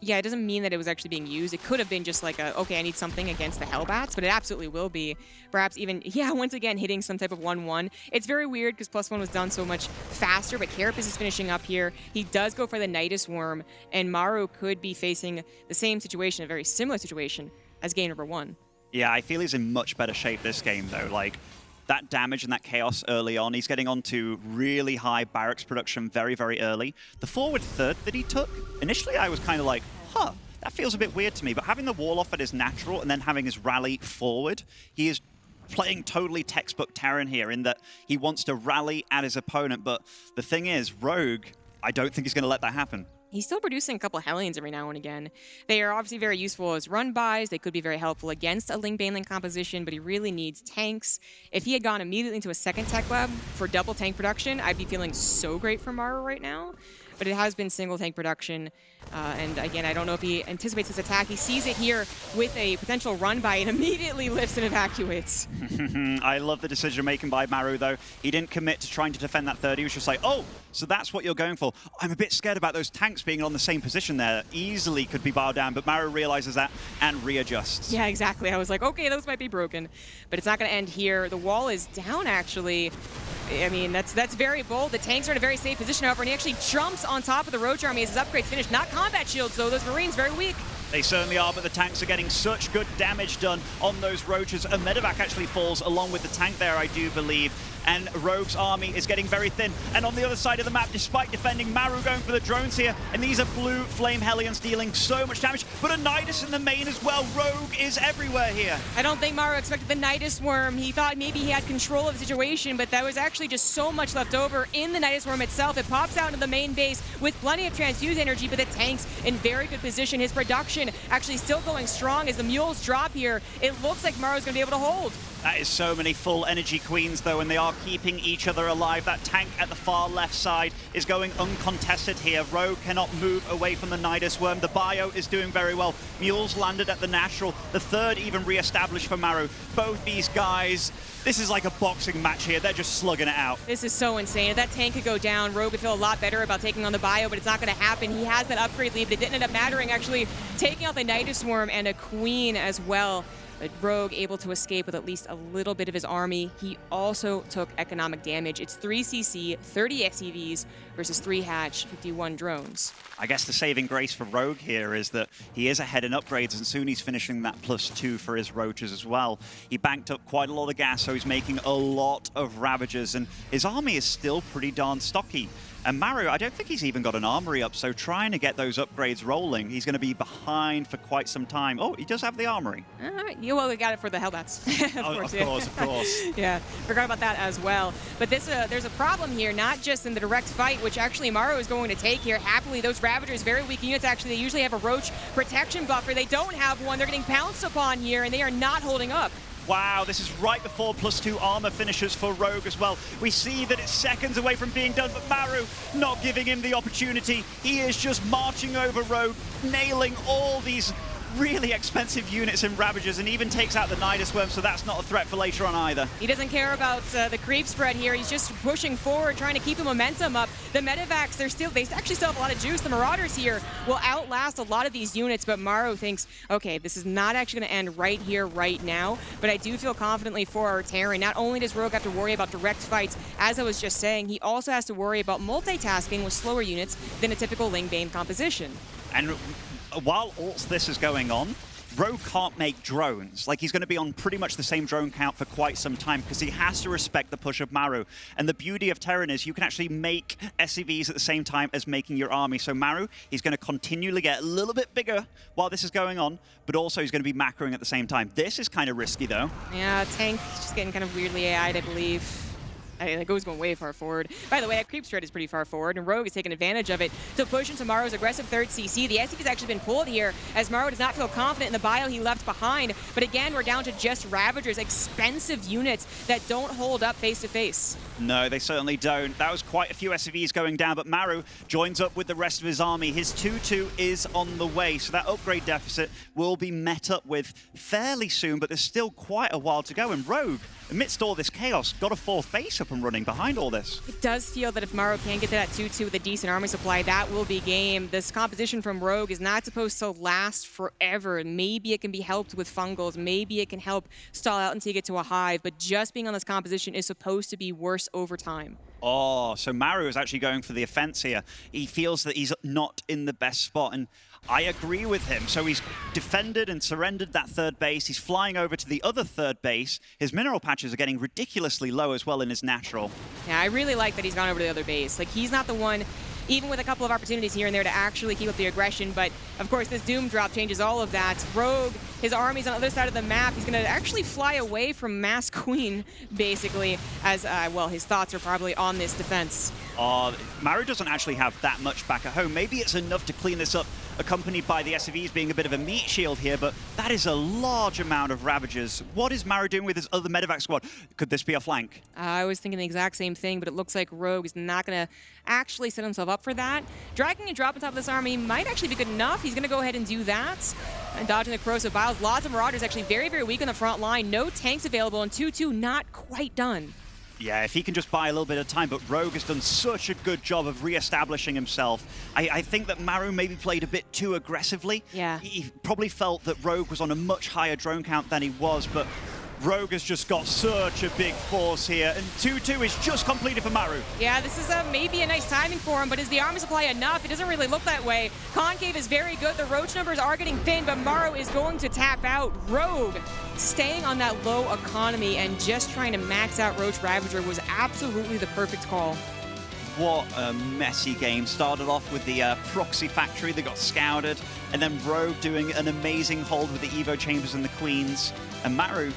Yeah, it doesn't mean that it was actually being used. It could have been just like okay, I need something against the Hellbats, but it absolutely will be. Perhaps even, yeah, once again, hitting some type of 1-1. It's very weird because +1 was done so much faster, but Carapace is finishing up here. He does go for the Nidus Worm, and Maru could be facing the same situation, a very similar situation, as game number 1. Yeah, I feel he's in much better shape this game, though. Like, that damage and that chaos early on, he's getting onto really high barracks production very, very early. The forward 3rd that he took, initially I was kind of like, huh, that feels a bit weird to me, but having the wall off at his natural and then having his rally forward, he is playing totally textbook Terran here in that he wants to rally at his opponent, but the thing is, Rogue, I don't think he's going to let that happen. He's still producing a couple of Hellions every now and again. They are obviously very useful as run-bys. They could be very helpful against a Ling-Baneling composition, but he really needs tanks. If he had gone immediately into a 2nd tech lab for double tank production, I'd be feeling so great for Maru right now. But it has been single tank production. And again, I don't know if he anticipates this attack. He sees it here with a potential run-by and immediately lifts and evacuates. I love the decision-making by Maru, though. He didn't commit to trying to defend that 3rd. He was just like, oh, so that's what you're going for. I'm a bit scared about those tanks being on the same position there. Easily could be barred down, but Maru realizes that and readjusts. Yeah, exactly. I was like, okay, those might be broken. But it's not going to end here. The wall is down, actually. I mean, that's very bold. The tanks are in a very safe position, however, and he actually jumps on top of the Roach Army as his upgrade's finished. Not combat shields, though. Those Marines very weak. They certainly are, but the tanks are getting such good damage done on those Roaches. A medevac actually falls along with the tank there, I do believe. And Rogue's army is getting very thin. And on the other side of the map, despite defending, Maru going for the drones here. And these are Blue Flame Hellions dealing so much damage. But a Nidus in the main as well. Rogue is everywhere here. I don't think Maru expected the Nidus Worm. He thought maybe he had control of the situation, but that was actually just so much left over in the Nidus Worm itself. It pops out into the main base with plenty of transfuse energy, but the tank's in very good position. His production actually still going strong as the mules drop here. It looks like Maru's going to be able to hold. That is so many full energy queens, though, and they are keeping each other alive. That tank at the far left side is going uncontested here. Rogue cannot move away from the Nidus Worm. The bio is doing very well. Mules landed at the natural. The 3rd even re-established for Maru. Both these guys, this is like a boxing match here. They're just slugging it out. This is so insane. If that tank could go down, Rogue would feel a lot better about taking on the bio, but it's not going to happen. He has that upgrade lead, but it didn't end up mattering, actually taking out the Nidus Worm and a queen as well. But Rogue able to escape with at least a little bit of his army. He also took economic damage. It's 3 CC, 30 XEVs versus 3 Hatch, 51 drones. I guess the saving grace for Rogue here is that he is ahead in upgrades, and soon he's finishing that +2 for his Roaches as well. He banked up quite a lot of gas, so he's making a lot of Ravagers, and his army is still pretty darn stocky. And Maru, I don't think he's even got an armory up, so trying to get those upgrades rolling, he's going to be behind for quite some time. Oh, he does have the armory. Yeah, well, we got it for the Hellbats. Of course. Yeah, forgot about that as well. But there's a problem here, not just in the direct fight, which actually Maru is going to take here. Happily, those Ravagers, very weak units, actually. They usually have a Roach protection buffer. They don't have one. They're getting pounced upon here, and they are not holding up. Wow, this is right before +2 armor finishes for Rogue as well. We see that it's seconds away from being done, but Maru not giving him the opportunity. He is just marching over Rogue, nailing all these really expensive units and Ravagers, and even takes out the Nidusworm, so that's not a threat for later on either. He doesn't care about the creep spread here. He's just pushing forward, trying to keep the momentum up. The Medivacs, they actually still have a lot of juice. The Marauders here will outlast a lot of these units, but Maru thinks, okay, this is not actually going to end right here, right now, but I do feel confidently for our Terran. Not only does Rogue have to worry about direct fights, as I was just saying, he also has to worry about multitasking with slower units than a typical Lingbane composition. And while all this is going on, Rogue can't make drones. Like, he's going to be on pretty much the same drone count for quite some time because he has to respect the push of Maru. And the beauty of Terran is you can actually make SCVs at the same time as making your army. So Maru, he's going to continually get a little bit bigger while this is going on, but also he's going to be macroing at the same time. This is kind of risky, though. Yeah, Tank is just getting kind of weirdly AI'd, I believe. That goes going way far forward. By the way, that creep spread is pretty far forward, and Rogue is taking advantage of it to push into Maru's aggressive 3rd CC. The SC has actually been pulled here, as Maru does not feel confident in the bio he left behind. But again, we're down to just Ravagers, expensive units that don't hold up face-to-face. No, they certainly don't. That was quite a few SCVs going down, but Maru joins up with the rest of his army. His 2-2 is on the way, so that upgrade deficit will be met up with fairly soon, but there's still quite a while to go. And Rogue, amidst all this chaos, got a 4th base up and running behind all this. It does feel that if Maru can get to that 2-2 with a decent army supply, that will be game. This composition from Rogue is not supposed to last forever. Maybe it can be helped with fungals. Maybe it can help stall out until you get to a hive, but just being on this composition is supposed to be worse over time. Oh, so Maru is actually going for the offense here. He feels that he's not in the best spot, and I agree with him. So he's defended and surrendered that 3rd base. He's flying over to the other 3rd base. His mineral patches are getting ridiculously low as well in his natural. Yeah, I really like that he's gone over to the other base. Like, he's not the one, even with a couple of opportunities here and there, to actually keep up the aggression. But, of course, this Doom drop changes all of that. Rogue, his army's on the other side of the map. He's going to actually fly away from Mass Queen, basically, as, well, his thoughts are probably on this defense. Maru doesn't actually have that much back at home. Maybe it's enough to clean this up, accompanied by the SCVs being a bit of a meat shield here, but that is a large amount of Ravagers. What is Maru doing with his other medevac squad? Could this be a flank? I was thinking the exact same thing, but it looks like Rogue is not going to actually set himself up for that. Dragging a drop on top of this army might actually be good enough. He's going to go ahead and do that. And dodging the corrosive biles. Lots of Marauders actually very, very weak on the front line. No tanks available, and 2-2 not quite done. Yeah, if he can just buy a little bit of time, but Rogue has done such a good job of re-establishing himself. I think that Maru maybe played a bit too aggressively. Yeah. He probably felt that Rogue was on a much higher drone count than he was, but Rogue has just got such a big force here, and 2-2 is just completed for Maru. Yeah, this is maybe a nice timing for him, but is the army supply enough? It doesn't really look that way. Concave is very good. The Roach numbers are getting thin, but Maru is going to tap out. Rogue staying on that low economy and just trying to max out Roach Ravager was absolutely the perfect call. What a messy game. Started off with the proxy factory that got scouted, and then Rogue doing an amazing hold with the Evo Chambers and the Queens. And Maru,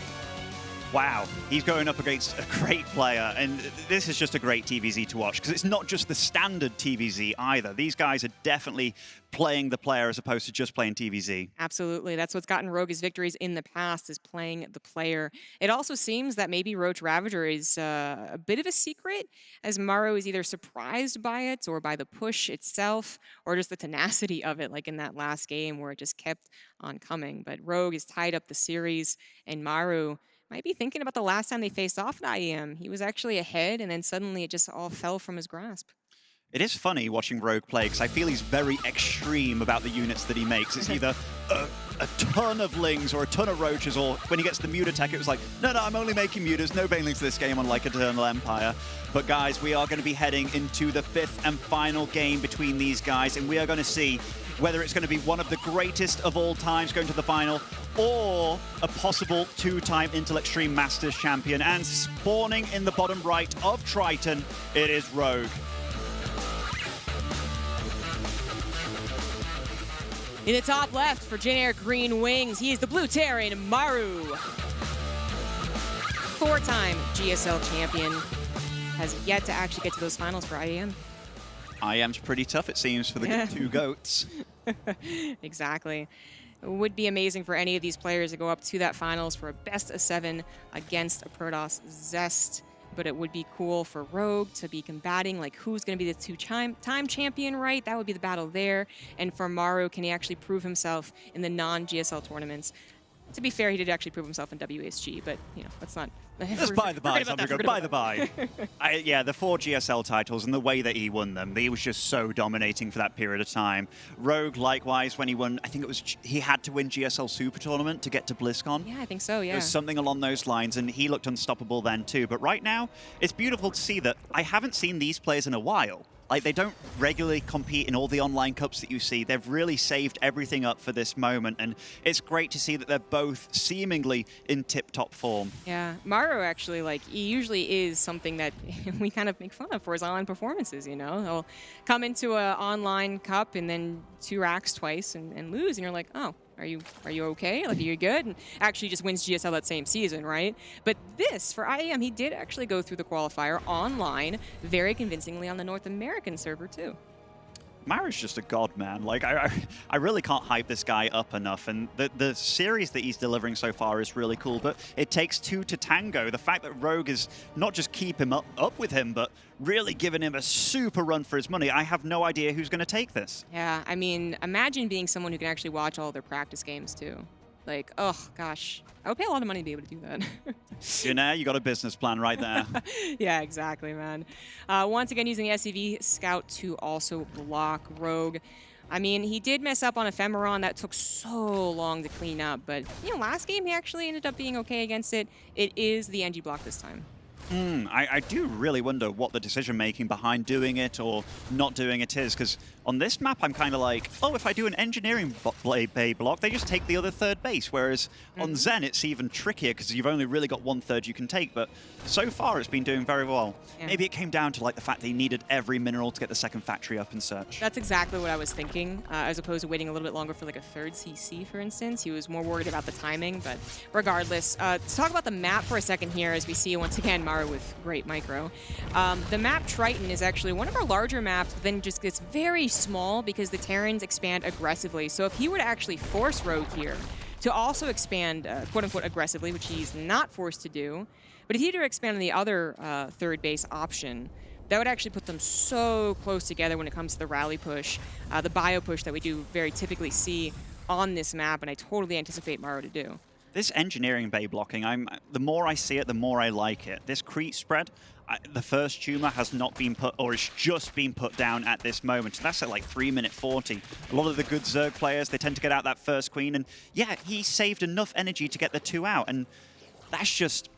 wow, he's going up against a great player, and this is just a great TVZ to watch, because it's not just the standard TVZ either. These guys are definitely playing the player as opposed to just playing TVZ. Absolutely. That's what's gotten Rogue his victories in the past, is playing the player. It also seems that maybe Roach Ravager is a bit of a secret, as Maru is either surprised by it or by the push itself, or just the tenacity of it, like in that last game where it just kept on coming. But Rogue has tied up the series, and Maru might be thinking about the last time they faced off at IEM. He was actually ahead, and then suddenly it just all fell from his grasp. It is funny watching Rogue play, because I feel he's very extreme about the units that he makes. It's either a ton of Lings or a ton of Roaches, or when he gets the Mute attack, it was like, no, I'm only making Mutas, no Banelings this game, unlike Eternal Empire. But guys, we are going to be heading into the 5th and final game between these guys, and we are going to see whether it's going to be one of the greatest of all times going to the final, or a possible 2-time Intel Extreme Masters champion. And spawning in the bottom right of Triton, it is Rogue. In the top left for Jin Air Green Wings, he is the Blue Terran, Maru. 4-time GSL champion. Has yet to actually get to those finals for IEM. IEM's pretty tough, it seems, for the two goats. Exactly. It would be amazing for any of these players to go up to that finals for a best of 7 against a Protoss Zest. But it would be cool for Rogue to be combating, like, who's going to be the 2-time champion, right? That would be the battle there. And for Maru, can he actually prove himself in the non-GSL tournaments? To be fair, he did actually prove himself in WSG, but, you know, let's not... Just by the by, by the by. Yeah, the 4 GSL titles and the way that he won them, he was just so dominating for that period of time. Rogue, likewise, when he won, I think it was, he had to win GSL Super Tournament to get to BlizzCon. Yeah, I think so, yeah. It was something along those lines, and he looked unstoppable then too. But right now, it's beautiful to see that I haven't seen these players in a while. Like, they don't regularly compete in all the online cups that you see. They've really saved everything up for this moment, and it's great to see that they're both seemingly in tip-top form. Yeah, Maru actually, like, he usually is something that we kind of make fun of for his online performances, you know? He'll come into an online cup and then 2 racks twice and lose, and you're like, oh, are you okay? Like, are you good? And actually just wins GSL that same season, right? But this, for IEM, he did actually go through the qualifier online very convincingly on the North American server, too. Maru's just a god, man. Like, I really can't hype this guy up enough, and the series that he's delivering so far is really cool, but it takes 2 to tango. The fact that Rogue is not just keep him up with him, but really giving him a super run for his money. I have no idea who's going to take this. Yeah, I mean, imagine being someone who can actually watch all their practice games, too. Like, oh, gosh. I would pay a lot of money to be able to do that. You know, you got a business plan right there. Yeah, exactly, man. Once again, using the SCV Scout to also block Rogue. I mean, he did mess up on Ephemeron. That took so long to clean up. But, you know, last game, he actually ended up being okay against it. It is the NG block this time. I do really wonder what the decision-making behind doing it or not doing it is, because on this map, I'm kind of like, oh, if I do an engineering bay block, they just take the other 3rd base, whereas on Zen, it's even trickier because you've only really got 1/3 you can take, but so far, it's been doing very well. Yeah. Maybe it came down to like the fact that he needed every mineral to get the 2nd factory up and such. That's exactly what I was thinking, as opposed to waiting a little bit longer for like a 3rd CC, for instance. He was more worried about the timing, but regardless. To talk about the map for a second here, as we see once again Maru with great micro. The map Triton is actually one of our larger maps, then just gets very small because the Terrans expand aggressively. So if he were to actually force Rogue here to also expand, quote-unquote, aggressively, which he's not forced to do, but if he were to expand on the other 3rd base option, that would actually put them so close together when it comes to the rally push, the bio push that we do very typically see on this map, and I totally anticipate Maru to do. This engineering bay blocking, the more I see it, the more I like it. This creep spread, the first tumor has not been put, or it's just been put down at this moment. That's at like 3:40. A lot of the good Zerg players, they tend to get out that first queen, and yeah, he saved enough energy to get the 2 out, and that's just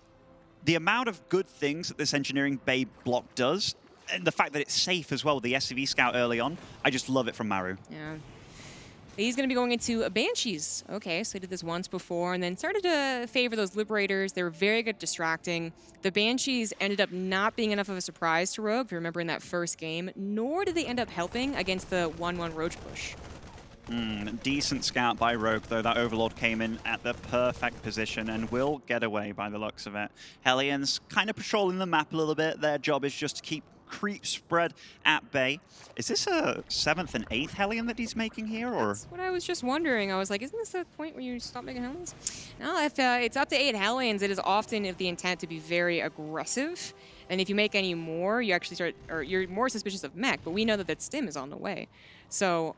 the amount of good things that this engineering bay block does, and the fact that it's safe as well, the SCV Scout early on, I just love it from Maru. Yeah. He's going to be going into Banshees. Okay, so he did this once before and then started to favor those Liberators. They were very good at distracting. The Banshees ended up not being enough of a surprise to Rogue, if you remember in that first game, nor did they end up helping against the 1-1 Roach push. Decent scout by Rogue, though. That Overlord came in at the perfect position and will get away by the looks of it. Hellions kind of patrolling the map a little bit. Their job is just to keep creep spread at bay. Is this a 7th and 8th Hellion that he's making here, or? That's what I was just wondering. I was like, isn't this the point where you stop making Hellions? No, if it's up to 8 Hellions, it is often the intent to be very aggressive. And if you make any more, you actually start, or you're more suspicious of mech, but we know that stim is on the way. So,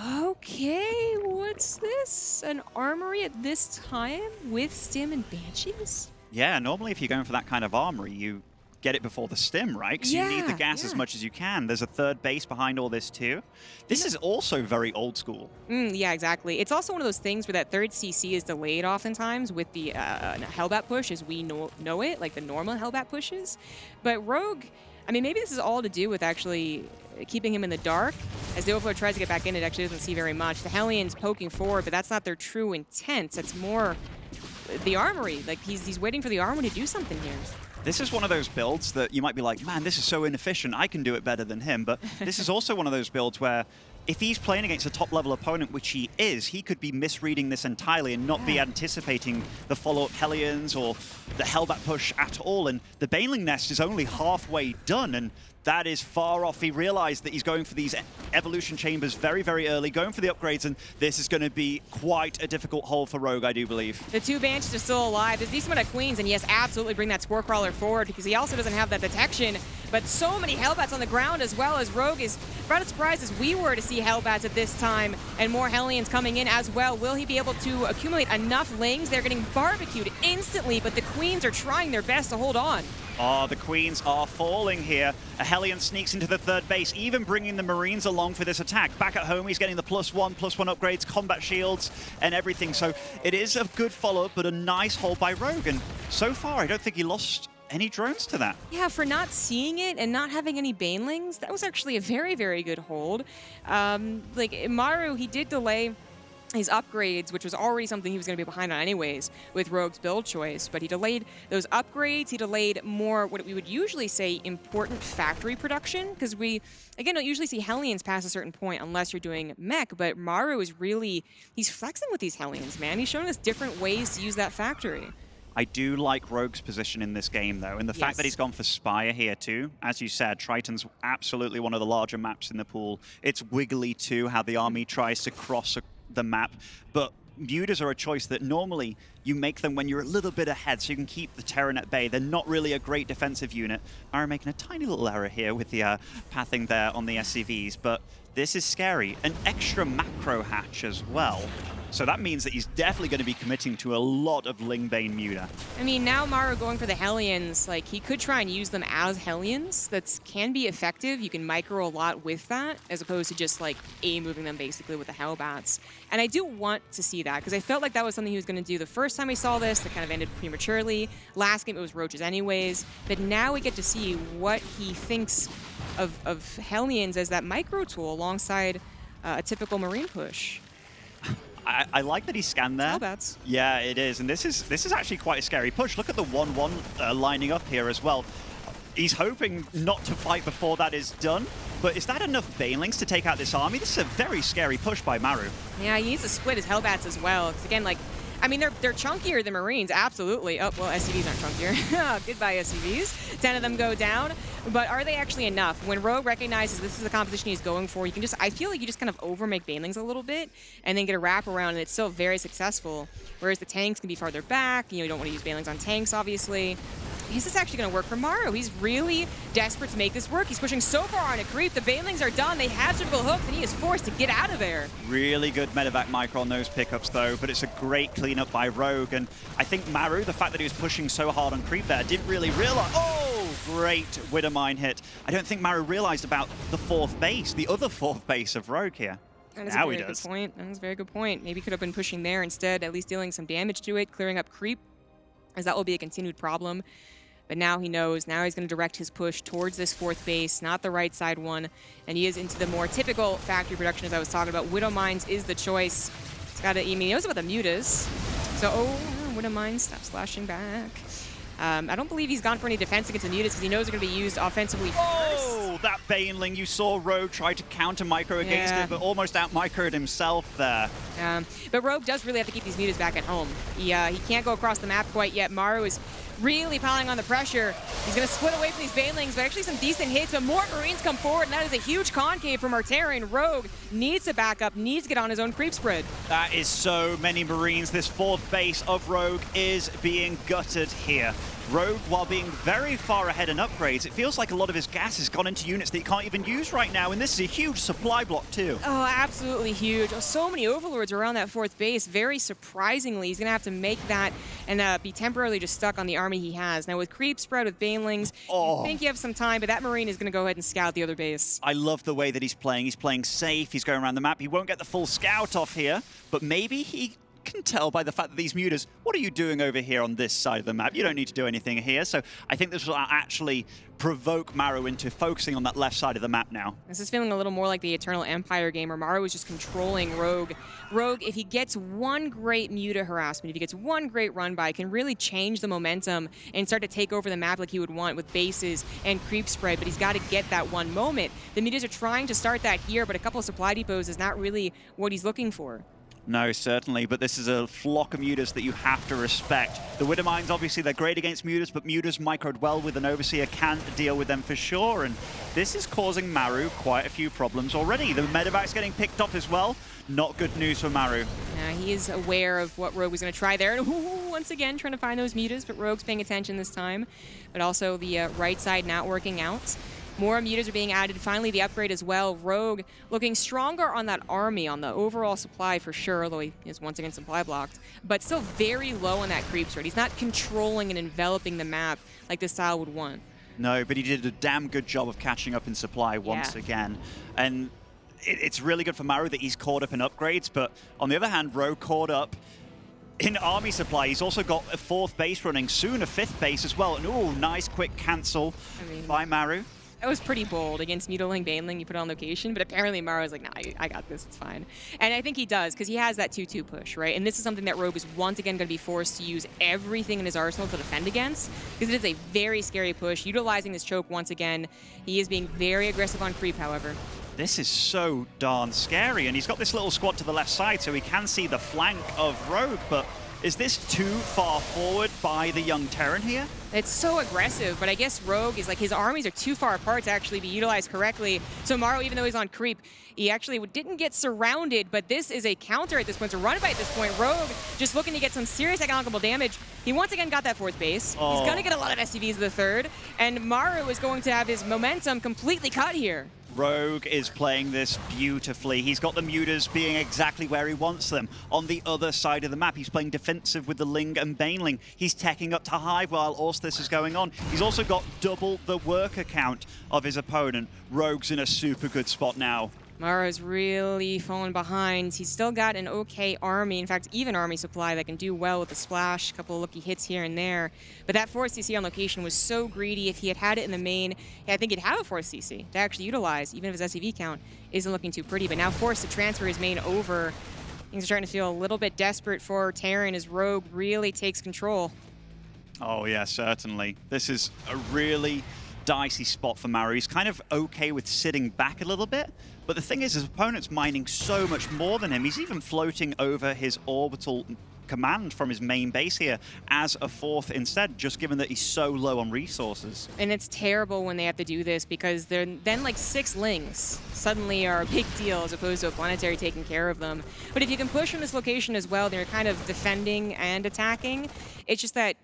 okay, what's this? An armory at this time with stim and banshees? Yeah, normally if you're going for that kind of armory, you get it before the stim, right? Because you need the gas as much as you can. There's a third base behind all this too. This is also very old school. Yeah, exactly. It's also one of those things where that third CC is delayed oftentimes with the Hellbat push as we know it, like the normal Hellbat pushes. But Rogue, I mean, maybe this is all to do with actually keeping him in the dark. As the Overlord tries to get back in, it actually doesn't see very much. The Hellions poking forward, but that's not their true intent. That's more the armory. Like, he's waiting for the armory to do something here. This is one of those builds that you might be like, man, this is so inefficient. I can do it better than him. But this is also one of those builds where if he's playing against a top-level opponent, which he is, he could be misreading this entirely and not be anticipating the follow-up Hellions or the Hellbat push at all. And the Baneling Nest is only halfway done, and that is far off. He realized that he's going for these evolution chambers very, very early, going for the upgrades, and this is going to be quite a difficult hole for Rogue, I do believe. The two Banshees are still alive. There's a decent amount of Queens, and yes, absolutely bring that Spore Crawler forward because he also doesn't have that detection. But so many Hellbats on the ground as well, as Rogue is about as surprised as we were to see Hellbats at this time, and more Hellions coming in as well. Will he be able to accumulate enough lings? They're getting barbecued instantly, but the Queens are trying their best to hold on. Oh, the Queens are falling here. A Hellion sneaks into the third base, even bringing the Marines along for this attack. Back at home, he's getting the +1 upgrades, combat shields, and everything. So it is a good follow-up, but a nice hold by Rogue. And so far, I don't think he lost any drones to that. Yeah, for not seeing it and not having any Banelings, that was actually a very, very good hold. Like, Maru, he did delay his upgrades, which was already something he was going to be behind on anyways with Rogue's build choice, but he delayed those upgrades. He delayed more what we would usually say important factory production, because we, again, don't usually see Hellions past a certain point unless you're doing mech, but Maru is really, he's flexing with these Hellions, man. He's showing us different ways to use that factory. I do like Rogue's position in this game, though, and the fact that he's gone for Spire here, too. As you said, Triton's absolutely one of the larger maps in the pool. It's wiggly, too, how the army tries to cross the map, but Mutas are a choice that normally you make them when you're a little bit ahead, so you can keep the Terran at bay. They're not really a great defensive unit. Maru making a tiny little error here with the pathing there on the SCVs, but this is scary. An extra macro hatch as well. So that means that he's definitely going to be committing to a lot of Lingbane Muta. I mean, now Maru going for the Hellions, like, he could try and use them as Hellions. That can be effective. You can micro a lot with that, as opposed to just, like, A-moving them basically with the Hellbats. And I do want to see that, because I felt like that was something he was going to do the first time we saw this, that kind of ended prematurely. Last game, it was Roaches anyways. But now we get to see what he thinks of Hellions as that micro tool alongside a typical Marine push. I like that he scanned there. Hellbats. Yeah, it is. And this is actually quite a scary push. Look at the 1-1 lining up here as well. He's hoping not to fight before that is done. But is that enough Banelings to take out this army? This is a very scary push by Maru. Yeah, he needs to split his Hellbats as well. Because again, like, I mean, they're chunkier than Marines, absolutely. Oh, well, SCVs aren't chunkier. Goodbye, SCVs. 10 of them go down. But are they actually enough? When Rogue recognizes this is the composition he's going for, you can just, I feel like you just kind of over-make Banelings a little bit and then get a wrap around, and it's still very successful. Whereas the tanks can be farther back. You don't want to use Banelings on tanks, obviously. Is this actually going to work for Maru? He's really desperate to make this work. He's pushing so far on a creep. The Banelings are done. They have surgical hooks, and he is forced to get out of there. Really good medevac micro on those pickups, though, but it's a great cleanup by Rogue. And I think Maru, the fact that he was pushing so hard on creep there, didn't really realize. Oh, great Widowmine hit. I don't think Maru realized about the fourth base, the other fourth base of Rogue here. That is a very good point. That is a very good point. Maybe could have been pushing there instead, at least dealing some damage to it, clearing up creep, as that will be a continued problem. But now he knows, now he's going to direct his push towards this fourth base, not the right side one, and he is into the more typical factory production as I was talking about. Widowmines is the choice. He's got to, I mean, he knows about the Mutas. So, oh, Widowmines, stop slashing back. I don't believe he's gone for any defense against the Mutas because he knows they're going to be used offensively first. Oh, that Baneling. You saw Rogue try to counter micro against it, but almost out-microed himself there. But Rogue does really have to keep these Mutas back at home. He can't go across the map quite yet. Maru is really piling on the pressure. He's going to split away from these Banelings, but actually some decent hits, but more Marines come forward, and that is a huge concave from Artarian. Rogue needs to back up, needs to get on his own creep spread. That is so many Marines. This fourth base of Rogue is being gutted here. Rogue, while being very far ahead in upgrades, it feels like a lot of his gas has gone into units that he can't even use right now, and this is a huge supply block too. Oh, absolutely huge. So many Overlords afterwards around that 4th base, very surprisingly, he's going to have to make that and be temporarily just stuck on the army he has. Now, with creep spread, with banelings, you think you have some time, but that Marine is going to go ahead and scout the other base. I love the way that he's playing. He's playing safe. He's going around the map. He won't get the full scout off here, but maybe he can tell by the fact that these mutas, what are you doing over here on this side of the map? You don't need to do anything here. So I think this will actually provoke Maru into focusing on that left side of the map now. This is feeling a little more like the Eternal Empire game where Maru is just controlling Rogue. Rogue, if he gets one great muta harassment, if he gets one great run by, can really change the momentum and start to take over the map like he would want with bases and creep spread, but he's got to get that one moment. The mutas are trying to start that here, but a couple of supply depots is not really what he's looking for. No, certainly, but this is a flock of mutas that you have to respect. The Widow Mines, obviously, they're great against mutas, but mutas microed well with an Overseer can deal with them for sure, and this is causing Maru quite a few problems already. The medevac's getting picked off as well. Not good news for Maru. Yeah, he is aware of what Rogue was going to try there, and once again, trying to find those mutas, but Rogue's paying attention this time. But also the right side not working out. More mutas are being added. Finally, the upgrade as well. Rogue looking stronger on that army, on the overall supply for sure, although he is once again supply blocked, but still very low on that creep spread. He's not controlling and enveloping the map like this style would want. No, but he did a damn good job of catching up in supply once again. And it's really good for Maru that he's caught up in upgrades, but on the other hand, Rogue caught up in army supply. He's also got a 4th base running, soon a 5th base as well. And ooh, nice quick cancel by Maru. That was pretty bold against Mutiling Baneling. You put it on location, but apparently Maru was like, nah, I got this, it's fine. And I think he does, because he has that 2-2 push, right? And this is something that Rogue is once again going to be forced to use everything in his arsenal to defend against, because it is a very scary push. Utilizing this choke once again, he is being very aggressive on creep, however. This is so darn scary, and he's got this little squad to the left side, so he can see the flank of Rogue, but is this too far forward by the young Terran here? It's so aggressive, but I guess Rogue is like, his armies are too far apart to actually be utilized correctly. So Maru, even though he's on creep, he actually didn't get surrounded, but this is a counter at this point. So run by at this point. Rogue just looking to get some serious economical damage. He once again got that 4th base. He's going to get a lot of SCVs to the 3rd, and Maru is going to have his momentum completely cut here. Rogue is playing this beautifully. He's got the mutas being exactly where he wants them. On the other side of the map, he's playing defensive with the Ling and Baneling. He's teching up to Hive while all this is going on. He's also got double the worker count of his opponent. Rogue's in a super good spot now. Maru's really fallen behind. He's still got an okay army, in fact, even army supply that can do well with the splash, a couple of lucky hits here and there. But that 4th CC on location was so greedy. If he had had it in the main, I think he'd have a 4th CC to actually utilize, even if his SCV count isn't looking too pretty. But now forced to transfer his main over. Things are starting to feel a little bit desperate for Terran as Rogue really takes control. Oh yeah, certainly. This is a really dicey spot for Maru. He's kind of okay with sitting back a little bit, but the thing is his opponent's mining so much more than him. He's even floating over his orbital command from his main base here as a 4th instead, just given that he's so low on resources. And it's terrible when they have to do this, because then like 6 Lings suddenly are a big deal as opposed to a planetary taking care of them. But if you can push from this location as well, they're kind of defending and attacking. It's just that,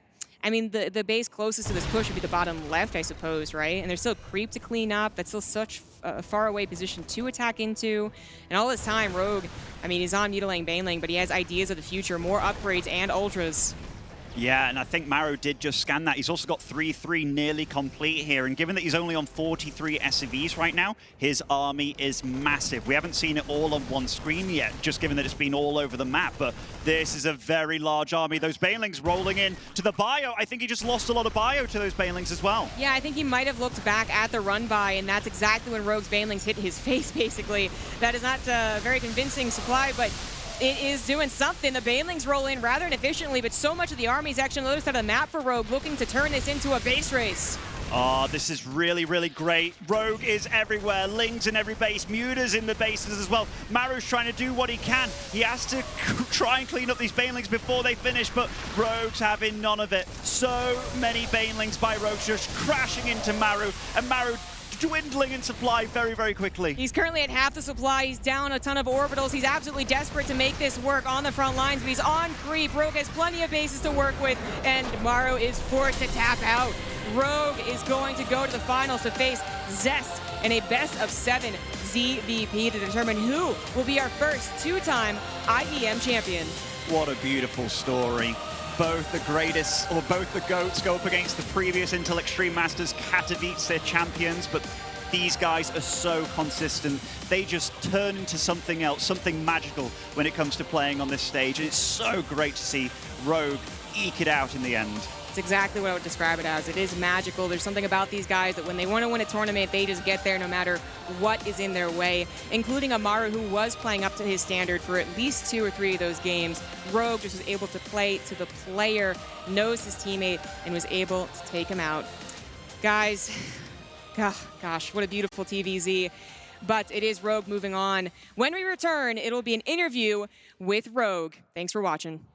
I mean, the base closest to this push would be the bottom left, I suppose, right? And there's still creep to clean up. That's still such a far away position to attack into. And all this time, Rogue, I mean, he's on Mutiling Baneling, but he has ideas of the future, more upgrades and ultras. Yeah, and I think Maru did just scan that. He's also got 3-3 nearly complete here, and given that he's only on 43 SCVs right now, his army is massive. We haven't seen it all on one screen yet, just given that it's been all over the map, but this is a very large army. Those Banelings rolling in to the bio. I think he just lost a lot of bio to those Banelings as well. Yeah, I think he might have looked back at the run by, and that's exactly when Rogue's Banelings hit his face, basically. That is not a very convincing supply, but it is doing something. The Banelings roll in rather inefficiently, but so much of the army is actually on the other side of the map for Rogue, looking to turn this into a base race. Oh, this is really, really great. Rogue is everywhere. Lings in every base. Mutas in the bases as well. Maru's trying to do what he can. He has to try and clean up these Banelings before they finish, but Rogue's having none of it. So many Banelings by Rogue just crashing into Maru, and Maru dwindling in supply very, very quickly. He's currently at half the supply. He's down a ton of orbitals. He's absolutely desperate to make this work on the front lines, but he's on creep. Rogue has plenty of bases to work with, and Maru is forced to tap out. Rogue is going to go to the finals to face Zest in a best of 7 ZVP to determine who will be our first two-time IEM champion. What a beautiful story. Both the greatest, or both the GOATs go up against the previous Intel Extreme Masters Katowice champions, but these guys are so consistent. They just turn into something else, something magical when it comes to playing on this stage. And it's so great to see Rogue eke it out in the end. It's exactly what I would describe it as. It is magical. There's something about these guys that when they want to win a tournament, they just get there no matter what is in their way, including a Maru who was playing up to his standard for at least 2 or 3 of those games. Rogue just was able to play to the player, knows his teammate, and was able to take him out. Guys, gosh, what a beautiful TVZ. But it is Rogue moving on. When we return, it'll be an interview with Rogue. Thanks for watching.